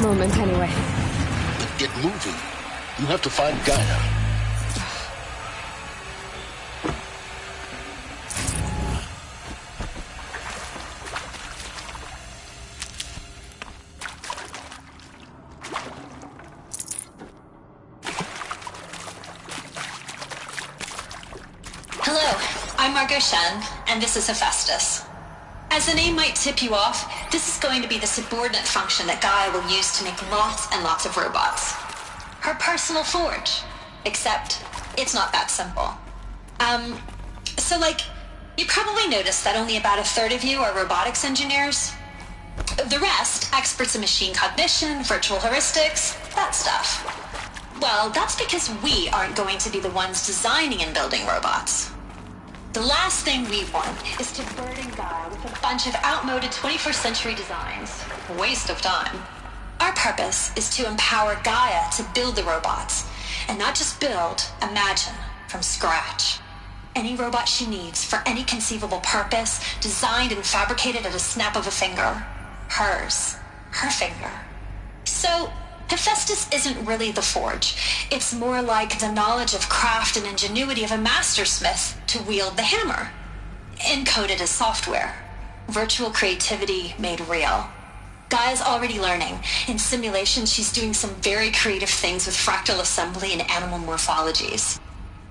Moment, anyway. Get moving. You have to find Gaia. Hello, I'm Margot Shen, and this is Hephaestus. As the name might tip you off, this is going to be the subordinate function that Gaia will use to make lots and lots of robots. Her personal forge. Except, it's not that simple. You probably noticed that only about a third of you are robotics engineers. The rest, experts in machine cognition, virtual heuristics, that stuff. Well, that's because we aren't going to be the ones designing and building robots. The last thing we want is to burden Gaia with a bunch of outmoded 21st century designs. A waste of time. Our purpose is to empower Gaia to build the robots. And not just build, imagine, from scratch. Any robot she needs for any conceivable purpose, designed and fabricated at a snap of a finger. Hers. Her finger. So, Hephaestus isn't really the forge. It's more like the knowledge of craft and ingenuity of a mastersmith to wield the hammer. Encoded as software. Virtual creativity made real. Gaia's already learning. In simulations, she's doing some very creative things with fractal assembly and animal morphologies.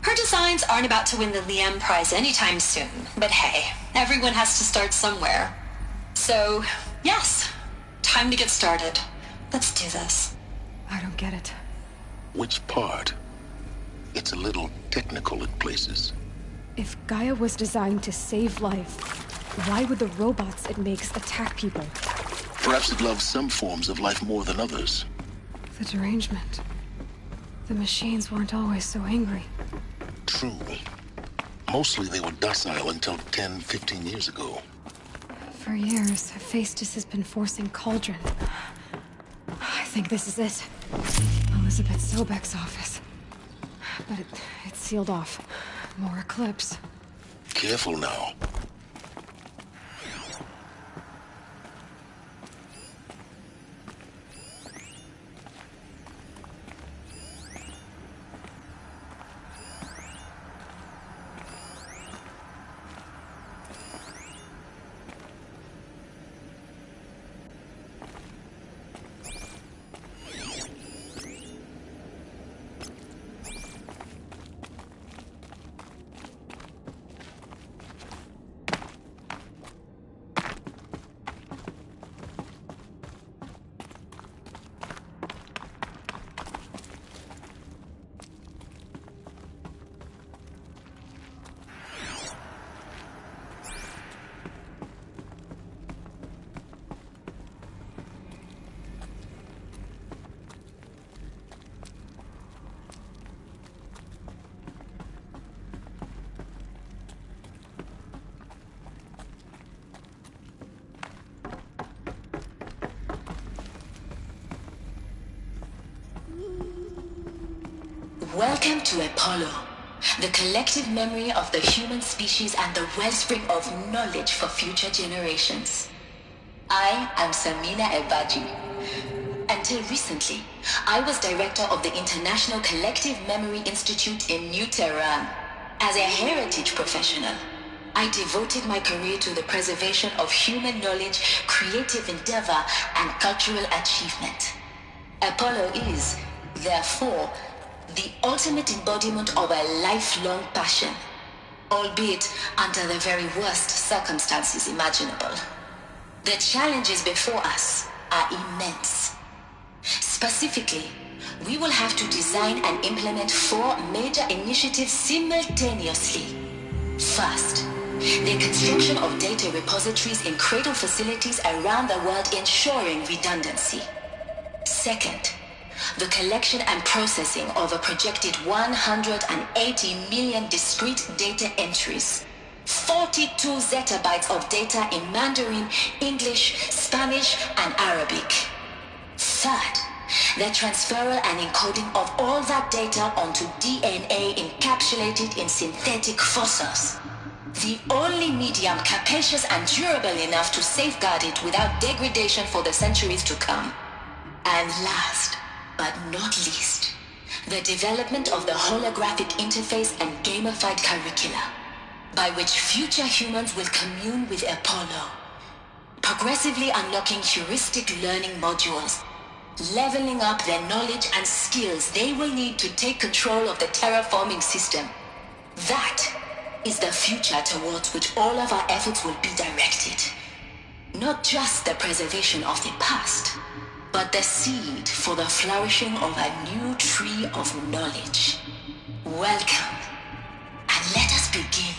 Her designs aren't about to win the Liam Prize anytime soon, but hey, everyone has to start somewhere. So, yes, time to get started. Let's do this. I don't get it. Which part? It's a little technical in places. If Gaia was designed to save life, why would the robots it makes attack people? Perhaps it loves some forms of life more than others. The derangement. The machines weren't always so angry. True. Mostly they were docile until 10, 15 years ago. For years, Hephaestus has been forcing Cauldron. I think this is it. Elizabeth Sobek's office. But it's sealed off. More Eclipse. Careful now. Welcome to Apollo, the collective memory of the human species and the wellspring of knowledge for future generations. I am Samina Ebaji. Until recently, I was director of the International Collective Memory Institute in New Tehran. As a heritage professional, I devoted my career to the preservation of human knowledge, creative endeavor, and cultural achievement. Apollo is, therefore, the ultimate embodiment of a lifelong passion, albeit under the very worst circumstances imaginable. The challenges before us are immense. Specifically, we will have to design and implement 4 major initiatives simultaneously. First, the construction of data repositories in cradle facilities around the world, ensuring redundancy. Second, the collection and processing of a projected 180 million discrete data entries, 42 zettabytes of data in Mandarin, English, Spanish, and Arabic. Third, the transferal and encoding of all that data onto DNA encapsulated in synthetic fossils. The only medium capacious and durable enough to safeguard it without degradation for the centuries to come. And last, but not least, the development of the holographic interface and gamified curricula, by which future humans will commune with Apollo, progressively unlocking heuristic learning modules, leveling up their knowledge and skills they will need to take control of the terraforming system. That is the future towards which all of our efforts will be directed. Not just the preservation of the past, but the seed for the flourishing of a new tree of knowledge. Welcome, and let us begin.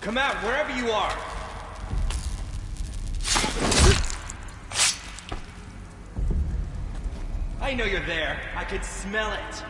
Come out, wherever you are! I know you're there. I could smell it.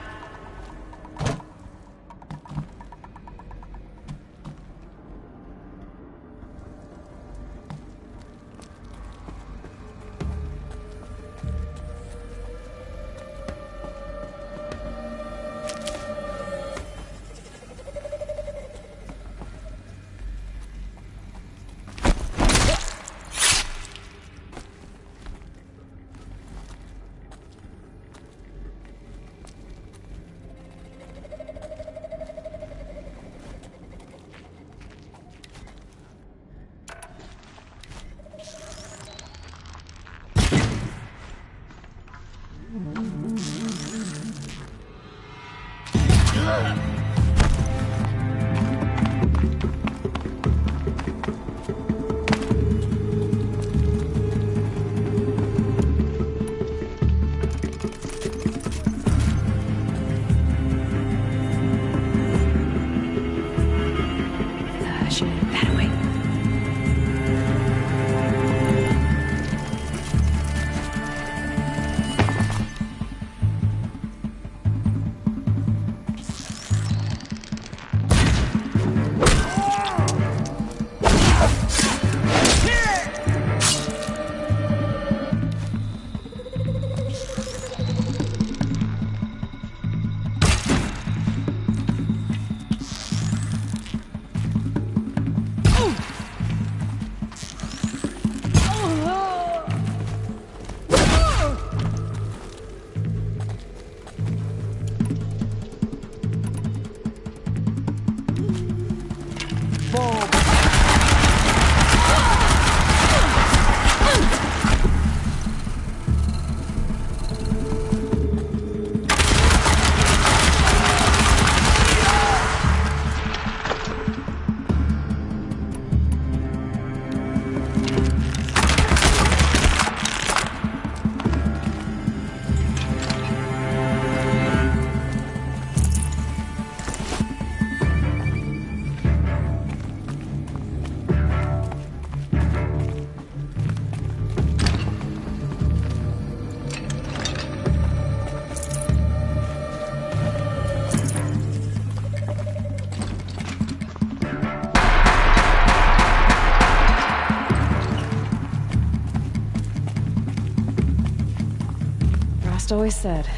always said,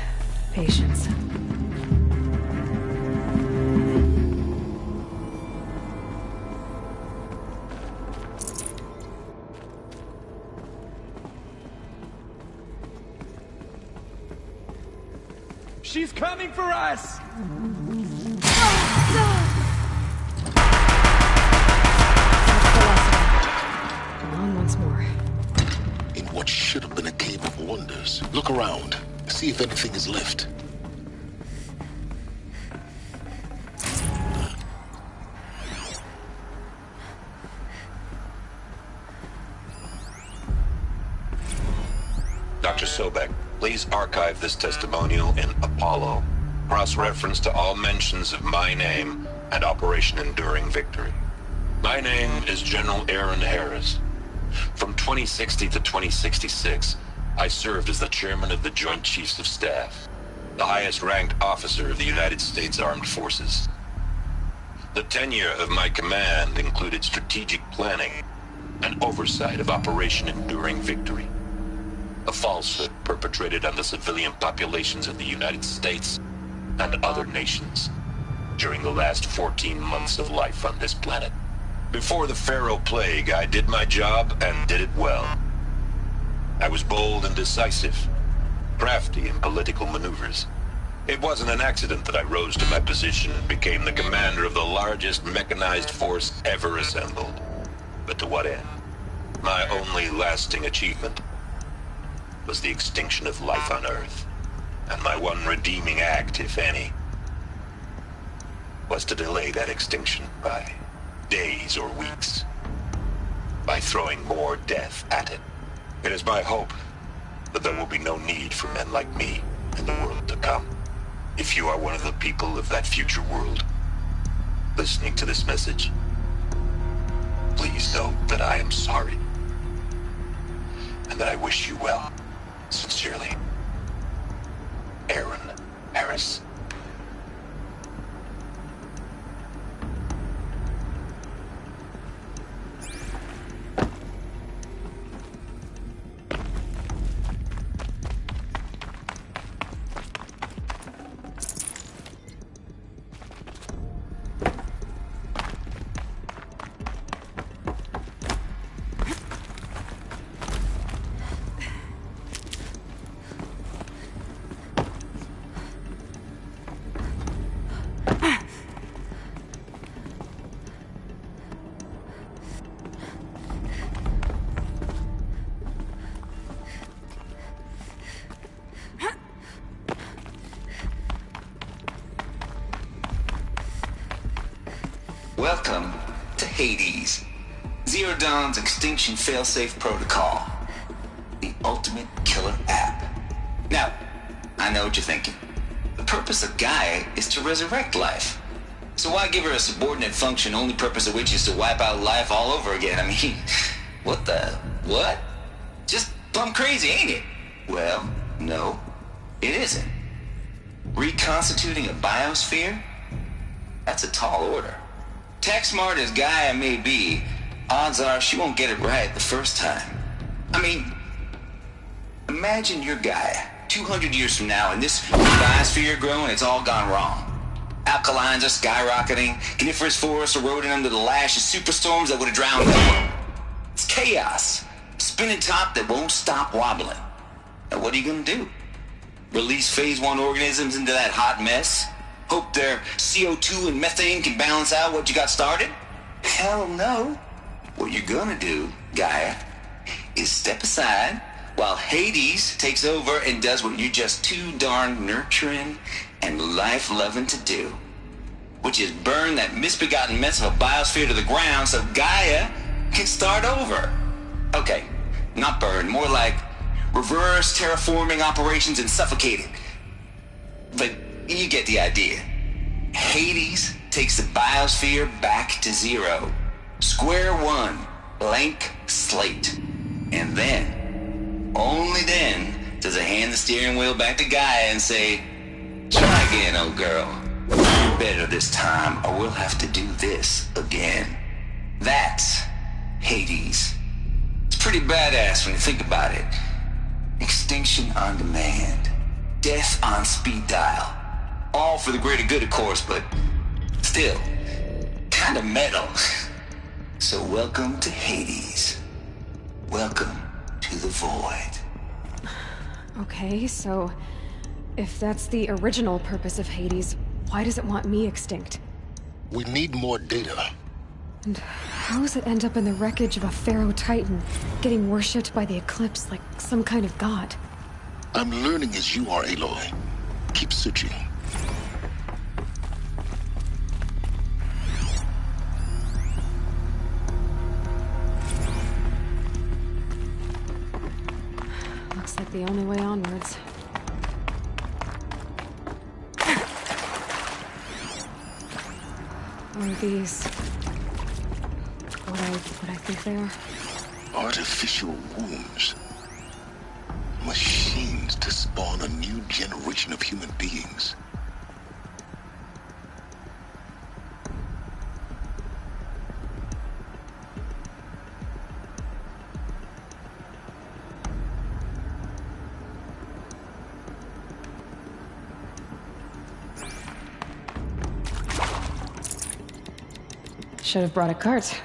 patience. She's coming for us! On once more. In what should have been a cave of wonders. Look around. See if anything is left. Dr. Sobek, please archive this testimonial in Apollo. Cross-reference to all mentions of my name and Operation Enduring Victory. My name is General Aaron Harris. From 2060 to 2066, I served as the chairman of the Joint Chiefs of Staff, the highest-ranked officer of the United States Armed Forces. The tenure of my command included strategic planning and oversight of Operation Enduring Victory, a falsehood perpetrated on the civilian populations of the United States and other nations during the last 14 months of life on this planet. Before the Pharaoh Plague, I did my job and did it well. I was bold and decisive, crafty in political maneuvers. It wasn't an accident that I rose to my position and became the commander of the largest mechanized force ever assembled. But to what end? My only lasting achievement was the extinction of life on Earth. And my one redeeming act, if any, was to delay that extinction by days or weeks, by throwing more death at it. It is my hope that there will be no need for men like me in the world to come. If you are one of the people of that future world listening to this message, please know that I am sorry and that I wish you well. Sincerely, Aaron Harris. Welcome to Hades, Zero Dawn's extinction failsafe protocol, the ultimate killer app. Now, I know what you're thinking. The purpose of Gaia is to resurrect life. So why give her a subordinate function, only purpose of which is to wipe out life all over again? I mean, what? Just plumb crazy, ain't it? Well, no, it isn't. Reconstituting a biosphere? That's a tall order. Tech smart as Gaia may be, odds are she won't get it right the first time. I mean, imagine you're Gaia 200 years from now and this biosphere growing, it's all gone wrong. Alkalines are skyrocketing, coniferous forests eroding under the lash of superstorms that would have drowned them. It's chaos, spinning top that won't stop wobbling. Now what are you gonna do? Release phase 1 organisms into that hot mess? Hope their CO2 and methane can balance out what you got started? Hell no. What you're gonna do, Gaia, is step aside while Hades takes over and does what you're just too darn nurturing and life-loving to do, which is burn that misbegotten mess of a biosphere to the ground so Gaia can start over. Okay, not burn, more like reverse terraforming operations and suffocate it. But you get the idea. Hades takes the biosphere back to zero. Square one, blank slate. And then, only then, does it hand the steering wheel back to Gaia and say, try again, old girl. Better this time, or we'll have to do this again. That's Hades. It's pretty badass when you think about it. Extinction on demand. Death on speed dial. All for the greater good, of course, but still, kind of metal. So welcome to Hades. Welcome to the Void. Okay, so if that's the original purpose of Hades, why does it want me extinct? We need more data. And how does it end up in the wreckage of a Pharaoh Titan, getting worshipped by the Eclipse like some kind of god? I'm learning as you are, Aloy. Keep searching. Looks like the only way onwards. Are these what I think they are? Artificial wombs. Machines to spawn a new generation of human beings. Should have brought a cart.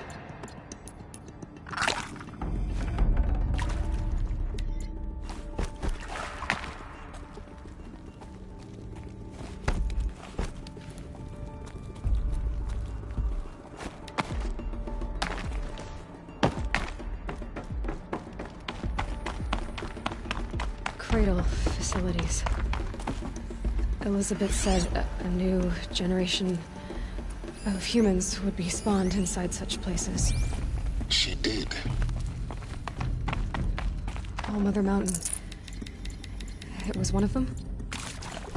Cradle facilities. Elizabeth said a new generation of humans would be spawned inside such places. She did. All Mother Mountain. It was one of them?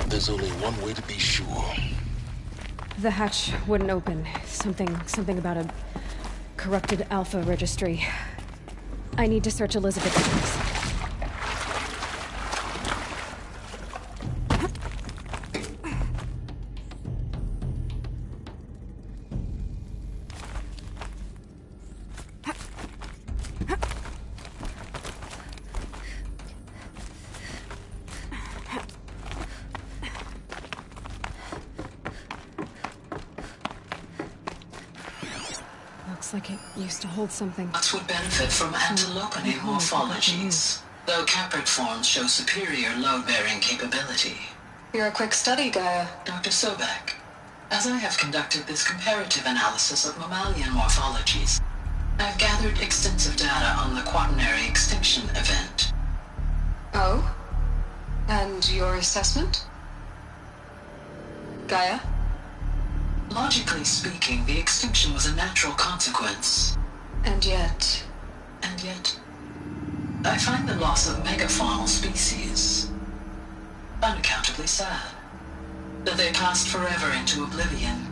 There's only one way to be sure. The hatch wouldn't open. Something about a corrupted Alpha registry. I need to search Elizabeth's place. Like it used to hold something. Nuts would benefit from antilopinate morphologies, though caprid forms show superior load-bearing capability. You're a quick study, Gaia. Dr. Sobek, as I have conducted this comparative analysis of mammalian morphologies, I've gathered extensive data on the quaternary extinction event. Oh? And your assessment? Gaia? Logically speaking, the extinction was a natural consequence. And yet, I find the loss of megafaunal species unaccountably sad. That they passed forever into oblivion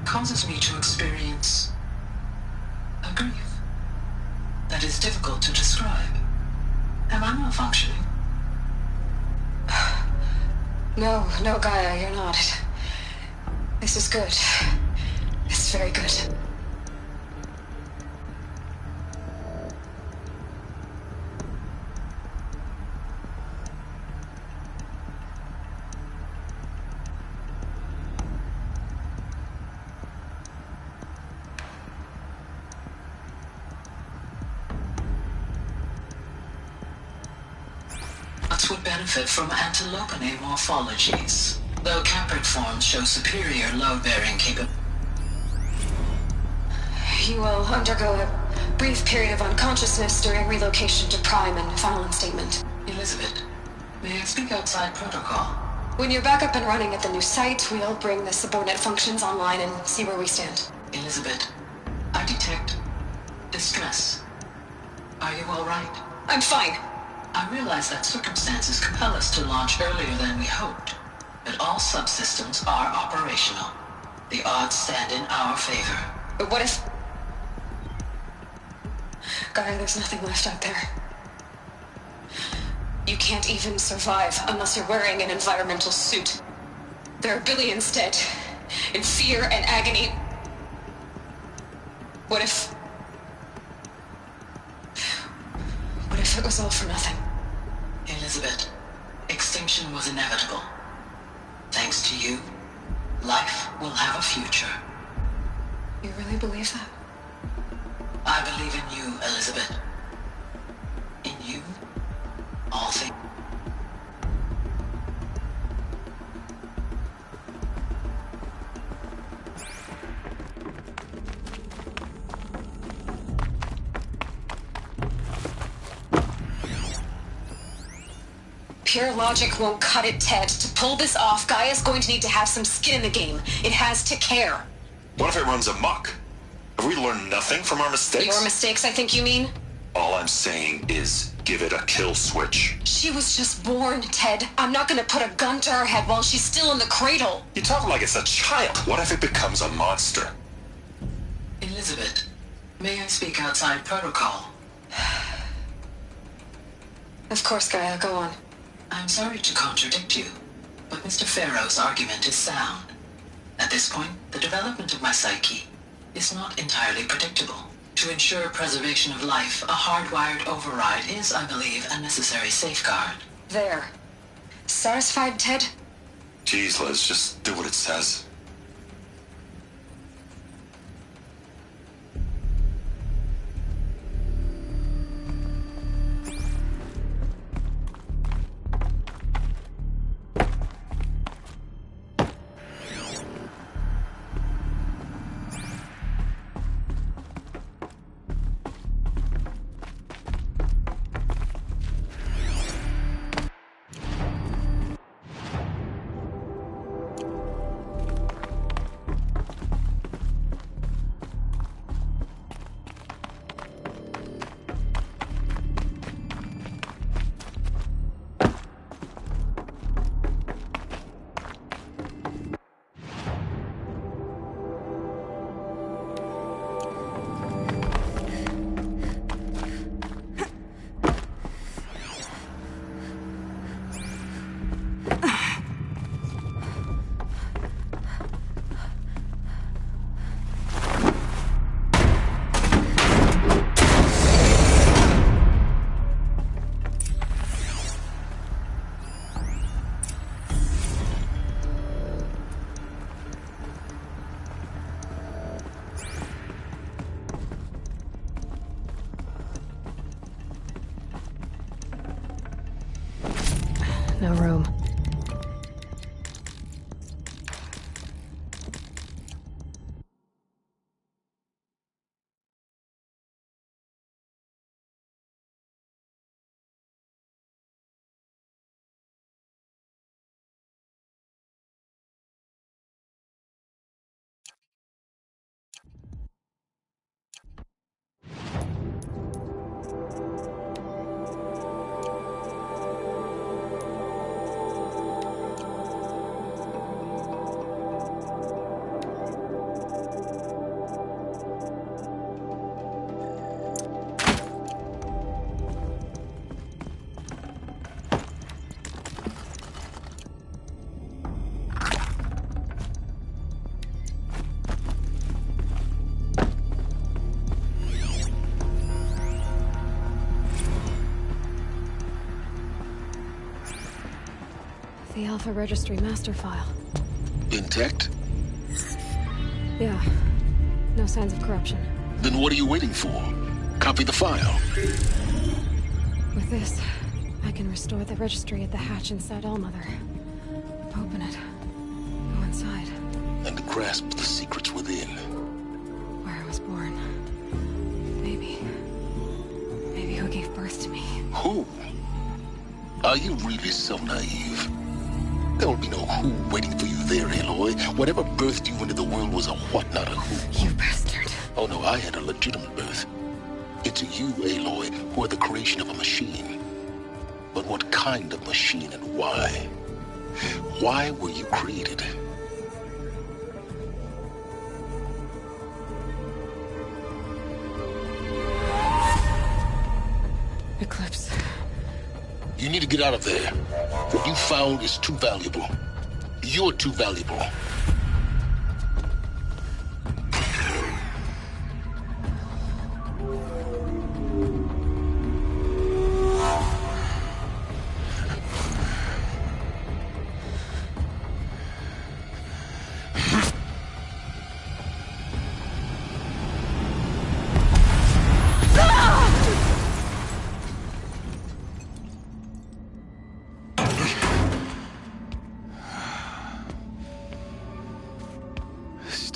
causes me to experience a grief that is difficult to describe. Am I malfunctioning? No, Gaia, you're not. This is good. It's very good. Nuts would benefit from antilopinate morphologies, though caprid forms show superior load-bearing capability. You will undergo a brief period of unconsciousness during relocation to Prime and final instatement. Elizabeth, may I speak outside protocol? When you're back up and running at the new site, we'll bring the subordinate functions online and see where we stand. Elizabeth, I detect distress. Are you all right? I'm fine. I realize that circumstances compel us to launch earlier than we hoped, but all subsystems are operational. The odds stand in our favor. But what if... Gaia, there's nothing left out there. You can't even survive unless you're wearing an environmental suit. There are billions dead, in fear and agony. What if it was all for nothing? Elizabeth, Extinction was inevitable. Thanks to you, life will have a future. You really believe that? I believe in you, Elizabeth. In you, all things. Pure logic won't cut it, Ted. To pull this off, Gaia's going to need to have some skin in the game. It has to care. What if it runs amok? Have we learned nothing from our mistakes? Your mistakes, I think you mean? All I'm saying is, give it a kill switch. She was just born, Ted. I'm not gonna put a gun to her head while she's still in the cradle. You talk like it's a child. What if it becomes a monster? Elizabeth, may I speak outside protocol? Of course, Gaia, go on. I'm sorry to contradict you, but Mr. Farrow's argument is sound. At this point, the development of my psyche is not entirely predictable. To ensure preservation of life, a hardwired override is, I believe, a necessary safeguard. There. Satisfied, Ted? Jeez, Liz, just do what it says. No room. The Alpha Registry master file. Intact? Yeah. No signs of corruption. Then what are you waiting for? Copy the file. With this, I can restore the registry at the hatch inside Allmother. Open it. Go inside. And grasp the secrets within. Where I was born. Maybe who gave birth to me. Who? Are you really so naive? There will be no who waiting for you there, Aloy. Whatever birthed you into the world was a what, not a who. You bastard. Oh no, I had a legitimate birth. It's you, Aloy, who are the creation of a machine. But what kind of machine and why? Why were you created? Eclipse. You need to get out of there. What you found is too valuable. You're too valuable.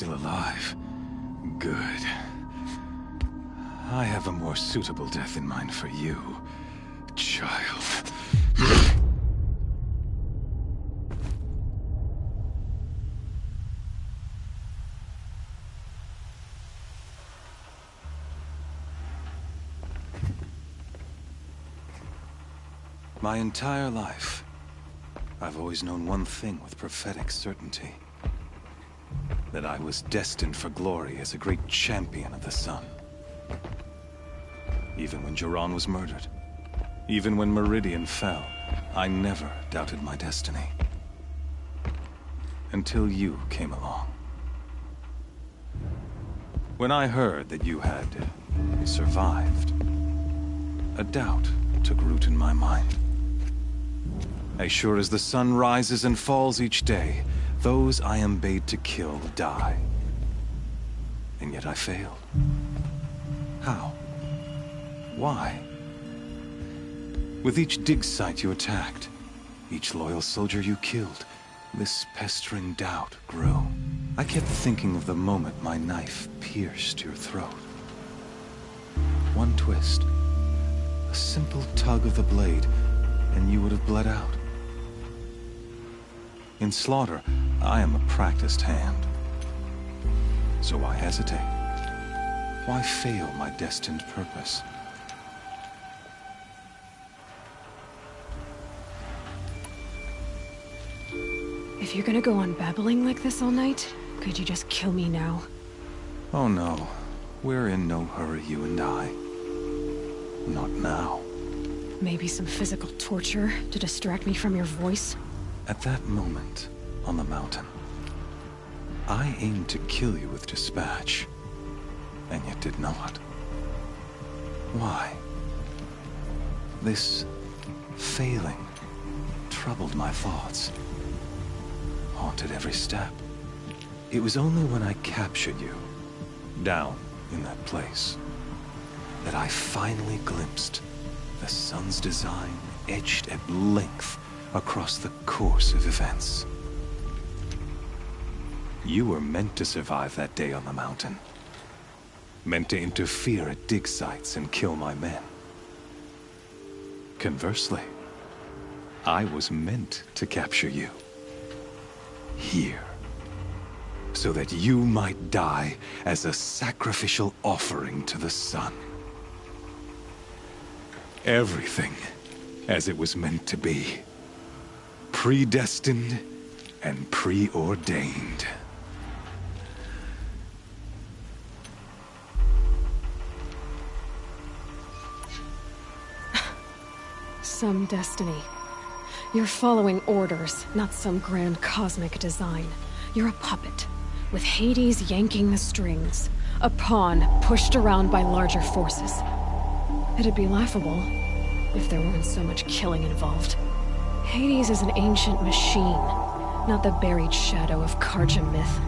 still alive. Good. I have a more suitable death in mind for you, child. My entire life, I've always known one thing with prophetic certainty. That I was destined for glory as a great champion of the sun. Even when Jiran was murdered, even when Meridian fell, I never doubted my destiny. Until you came along. When I heard that you had survived, a doubt took root in my mind. As sure as the sun rises and falls each day, those I am bade to kill die. And yet I failed. How? Why? With each dig site you attacked, each loyal soldier you killed, this pestering doubt grew. I kept thinking of the moment my knife pierced your throat. One twist, a simple tug of the blade, and you would have bled out. In slaughter, I am a practiced hand. So why hesitate? Why fail my destined purpose? If you're gonna go on babbling like this all night, could you just kill me now? Oh no. We're in no hurry, you and I. Not now. Maybe some physical torture to distract me from your voice? At that moment, on the mountain, I aimed to kill you with dispatch, and yet did not. Why? This failing troubled my thoughts, haunted every step. It was only when I captured you, down in that place, that I finally glimpsed the sun's design etched at length across the course of events. You were meant to survive that day on the mountain. Meant to interfere at dig sites and kill my men. Conversely, I was meant to capture you. Here. So that you might die as a sacrificial offering to the sun. Everything as it was meant to be. Predestined and preordained. Some destiny. You're following orders, not some grand cosmic design. You're a puppet, with Hades yanking the strings. A pawn pushed around by larger forces. It'd be laughable if there weren't so much killing involved. Hades is an ancient machine, not the buried shadow of Karja myth.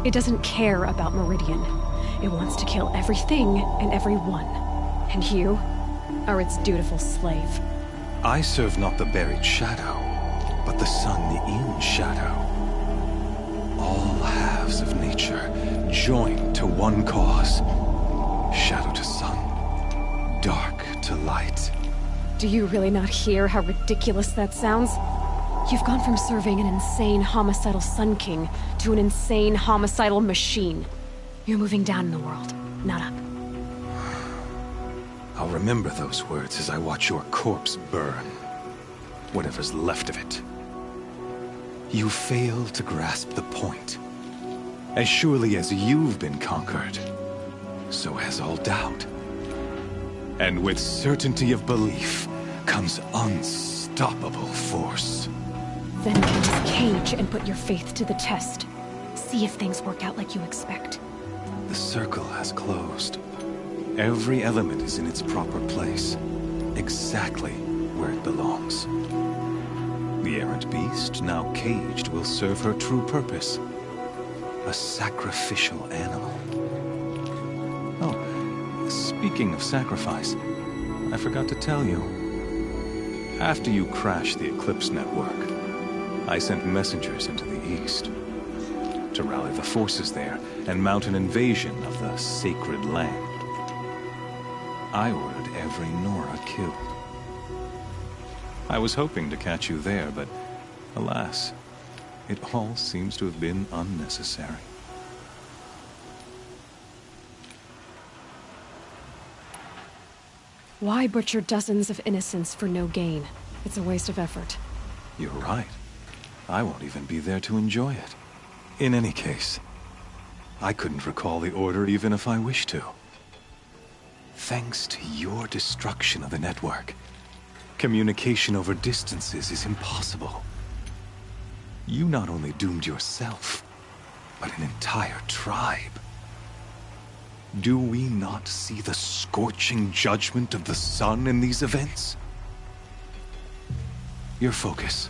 It doesn't care about Meridian. It wants to kill everything and everyone. And you are its dutiful slave. I serve not the buried shadow, but the sun, the Eon shadow. All halves of nature joined to one cause. Shadow to sun, dark to light. Do you really not hear how ridiculous that sounds? You've gone from serving an insane homicidal Sun King to an insane homicidal machine. You're moving down in the world, not up. I'll remember those words as I watch your corpse burn. Whatever's left of it. You fail to grasp the point. As surely as you've been conquered, so has all doubt. And with certainty of belief comes unstoppable force. Then get this cage and put your faith to the test. See if things work out like you expect. The circle has closed. Every element is in its proper place, exactly where it belongs. The errant beast, now caged, will serve her true purpose. A sacrificial animal. Oh, speaking of sacrifice, I forgot to tell you. After you crashed the Eclipse network, I sent messengers into the east. to rally the forces there and mount an invasion of the sacred land. I ordered every Nora killed. I was hoping to catch you there, but alas, it all seems to have been unnecessary. Why butcher dozens of innocents for no gain? It's a waste of effort. You're right. I won't even be there to enjoy it. In any case, I couldn't recall the order even if I wished to. Thanks to your destruction of the network, communication over distances is impossible. You not only doomed yourself, but an entire tribe. Do we not see the scorching judgment of the sun in these events? Your focus.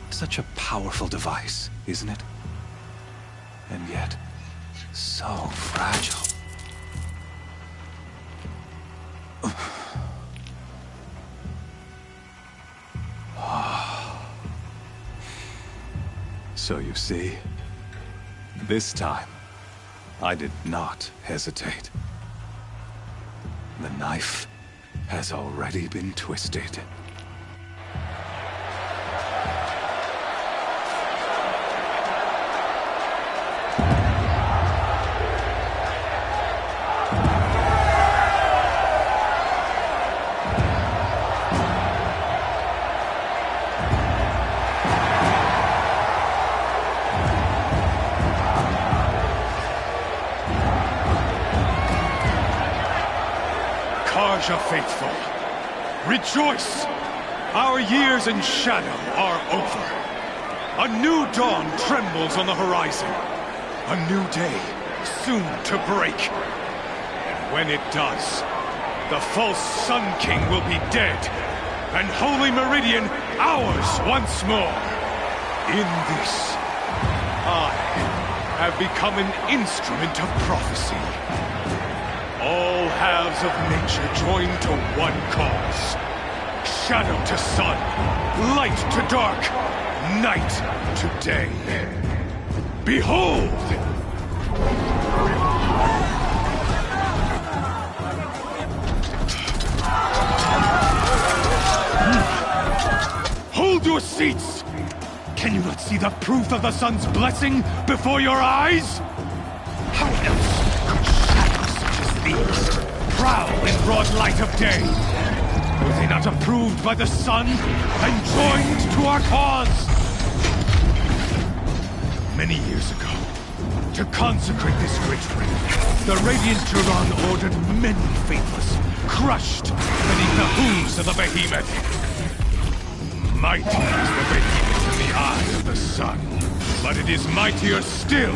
Such a powerful device, isn't it? And yet, so fragile. So you see, this time, I did not hesitate. The knife has already been twisted. Karja faithful, rejoice! Our years in shadow are over. A new dawn trembles on the horizon. A new day soon to break. And when it does, the false Sun King will be dead, and Holy Meridian ours once more. In this, I have become an instrument of prophecy. All halves of nature join to one cause. Shadow to sun, light to dark, night to day. Behold! Hold your seats! Can you not see the proof of the sun's blessing before your eyes? How else could shadows such as these prowl in broad light of day? Were they not approved by the sun and joined to our cause? Many years ago, to consecrate this great ring, the Radiant Turon ordered many faithless, crushed beneath the hooves of the behemoth. Mighty is the behemoth in the eye of the sun, but it is mightier still,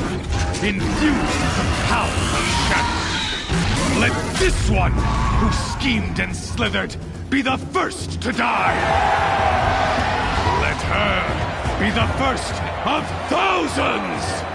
infused with the power of shadow. Let this one, who schemed and slithered, be the first to die! Let her be the first of thousands!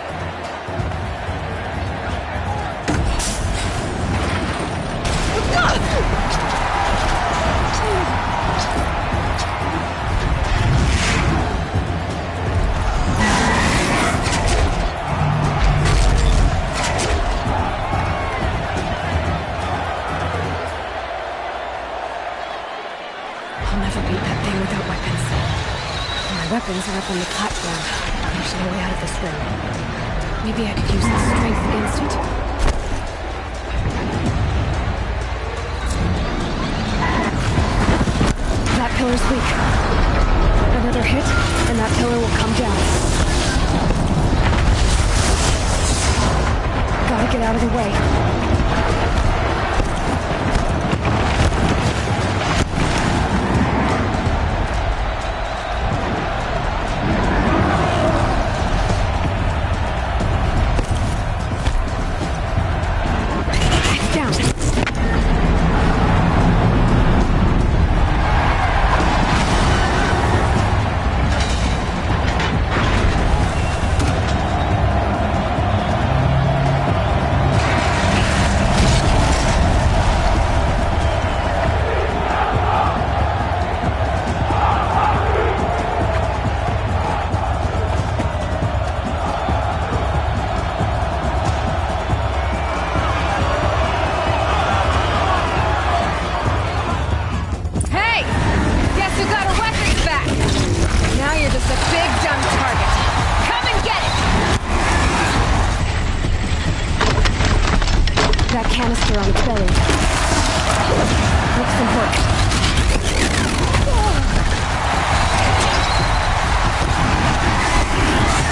Weapons are up on the platform. There's no way out of this room. Maybe I could use the strength against it. That pillar's weak. Another hit, and that pillar will come down. Gotta get out of the way. canister on its belly. Looks important.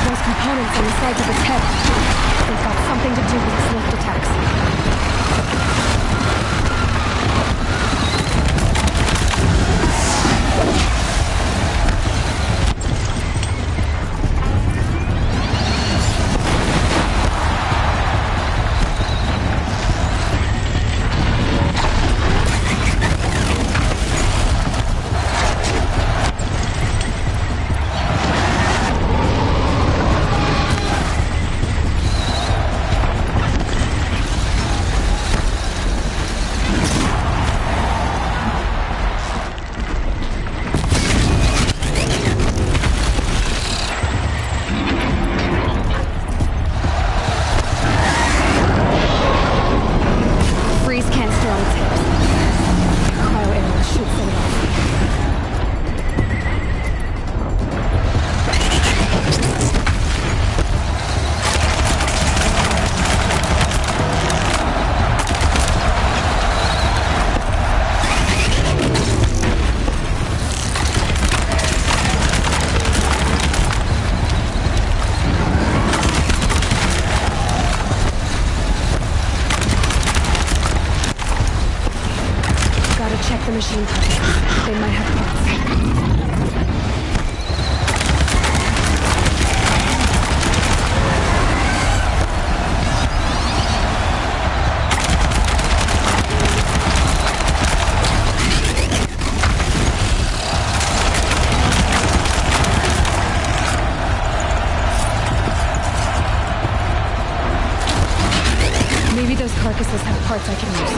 Those components on the sides of its head. They've got something to do with its lift attacks. The machine parts. They might have parts. Maybe those carcasses have parts I can use.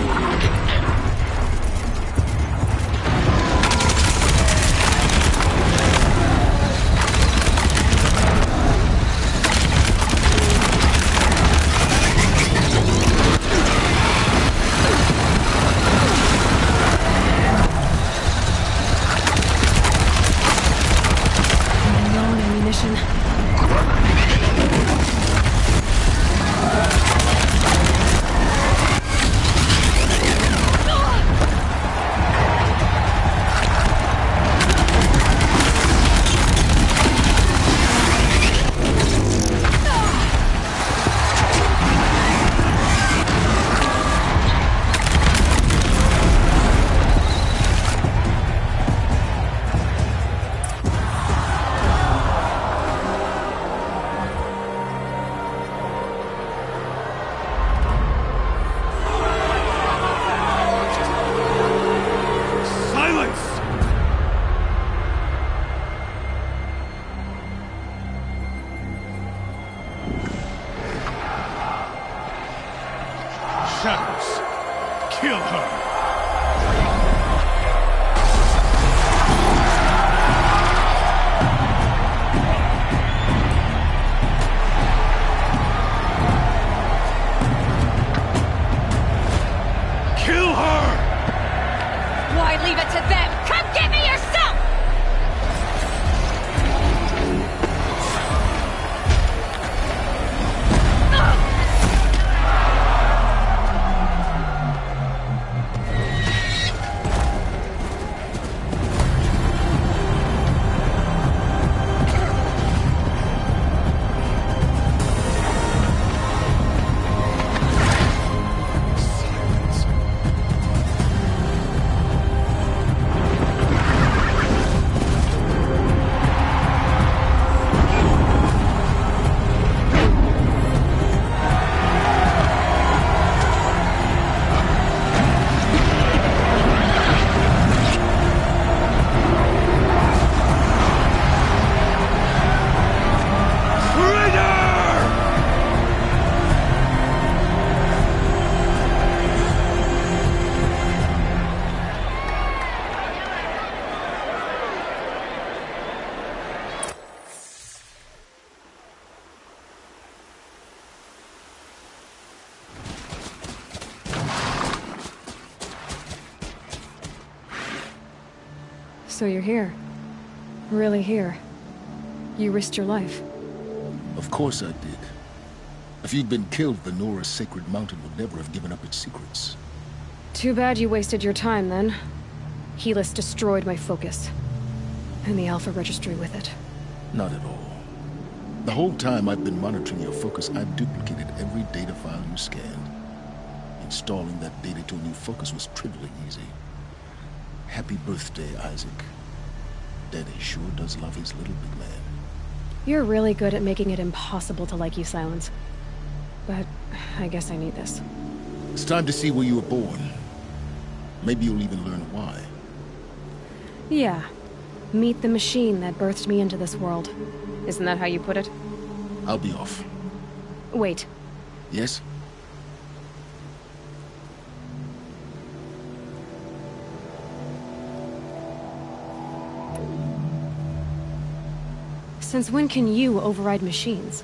Shadows, kill her! Kill her! Why leave it to them? Come get me yourself! So you're here. Really here. You risked your life. Of course I did. If you'd been killed, the Nora's sacred mountain would never have given up its secrets. Too bad you wasted your time, then. Calisse destroyed my focus. And the Alpha Registry with it. Not at all. The whole time I've been monitoring your focus, I've duplicated every data file you scanned. Installing that data to a new focus was trivially easy. Happy birthday, Isaac. Daddy sure does love his little big man. You're really good at making it impossible to like you, Silence. But I guess I need this. It's time to see where you were born. Maybe you'll even learn why. Yeah. Meet the machine that birthed me into this world. Isn't that how you put it? I'll be off. Wait. Yes? Since when can you override machines?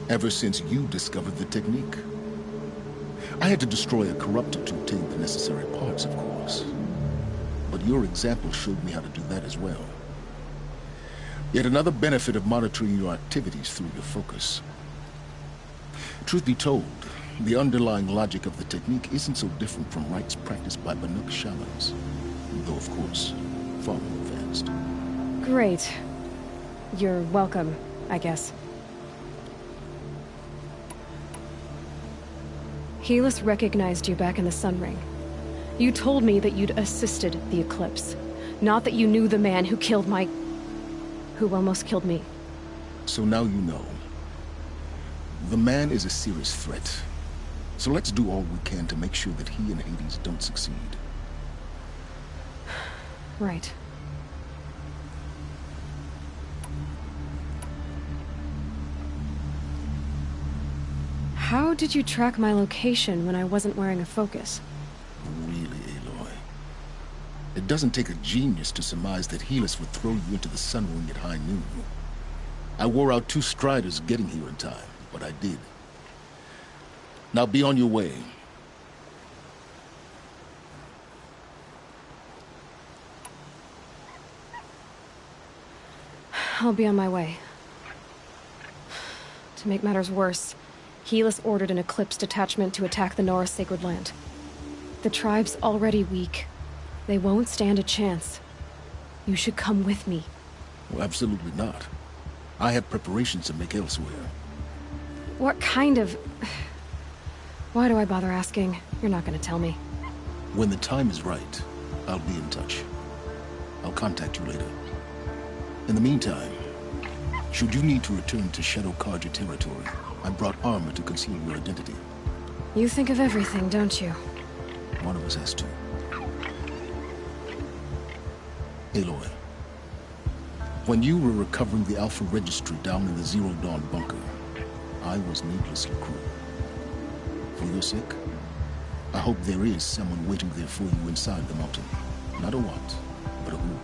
Ever since you discovered the technique. I had to destroy a corruptor to obtain the necessary parts, of course. But your example showed me how to do that as well. Yet another benefit of monitoring your activities through your focus. Truth be told, the underlying logic of the technique isn't so different from rites practiced by Banuk shamans. Though, of course, far more advanced. Great. You're welcome, I guess. Calisse recognized you back in the Sun Ring. You told me that you'd assisted the Eclipse. Not that you knew the man who killed my... who almost killed me. So now you know. The man is a serious threat. So let's do all we can to make sure that he and Hades don't succeed. Right. How did you track my location when I wasn't wearing a focus? Really, Aloy? It doesn't take a genius to surmise that Calisse would throw you into the Sun Ring at high noon. I wore out 2 striders getting here in time, but I did. Now be on your way. I'll be on my way. To make matters worse, Calisse ordered an Eclipse detachment to attack the Nora's sacred land. The tribe's already weak. They won't stand a chance. You should come with me. Well, absolutely not. I have preparations to make elsewhere. What kind of... Why do I bother asking? You're not gonna tell me. When the time is right, I'll be in touch. I'll contact you later. In the meantime, should you need to return to Shadow Karja territory, I brought armor to conceal your identity. You think of everything, don't you? One of us has to. Aloy, when you were recovering the Alpha Registry down in the Zero Dawn bunker, I was needlessly cruel. For your sake, I hope there is someone waiting there for you inside the mountain. Not a what, but a who.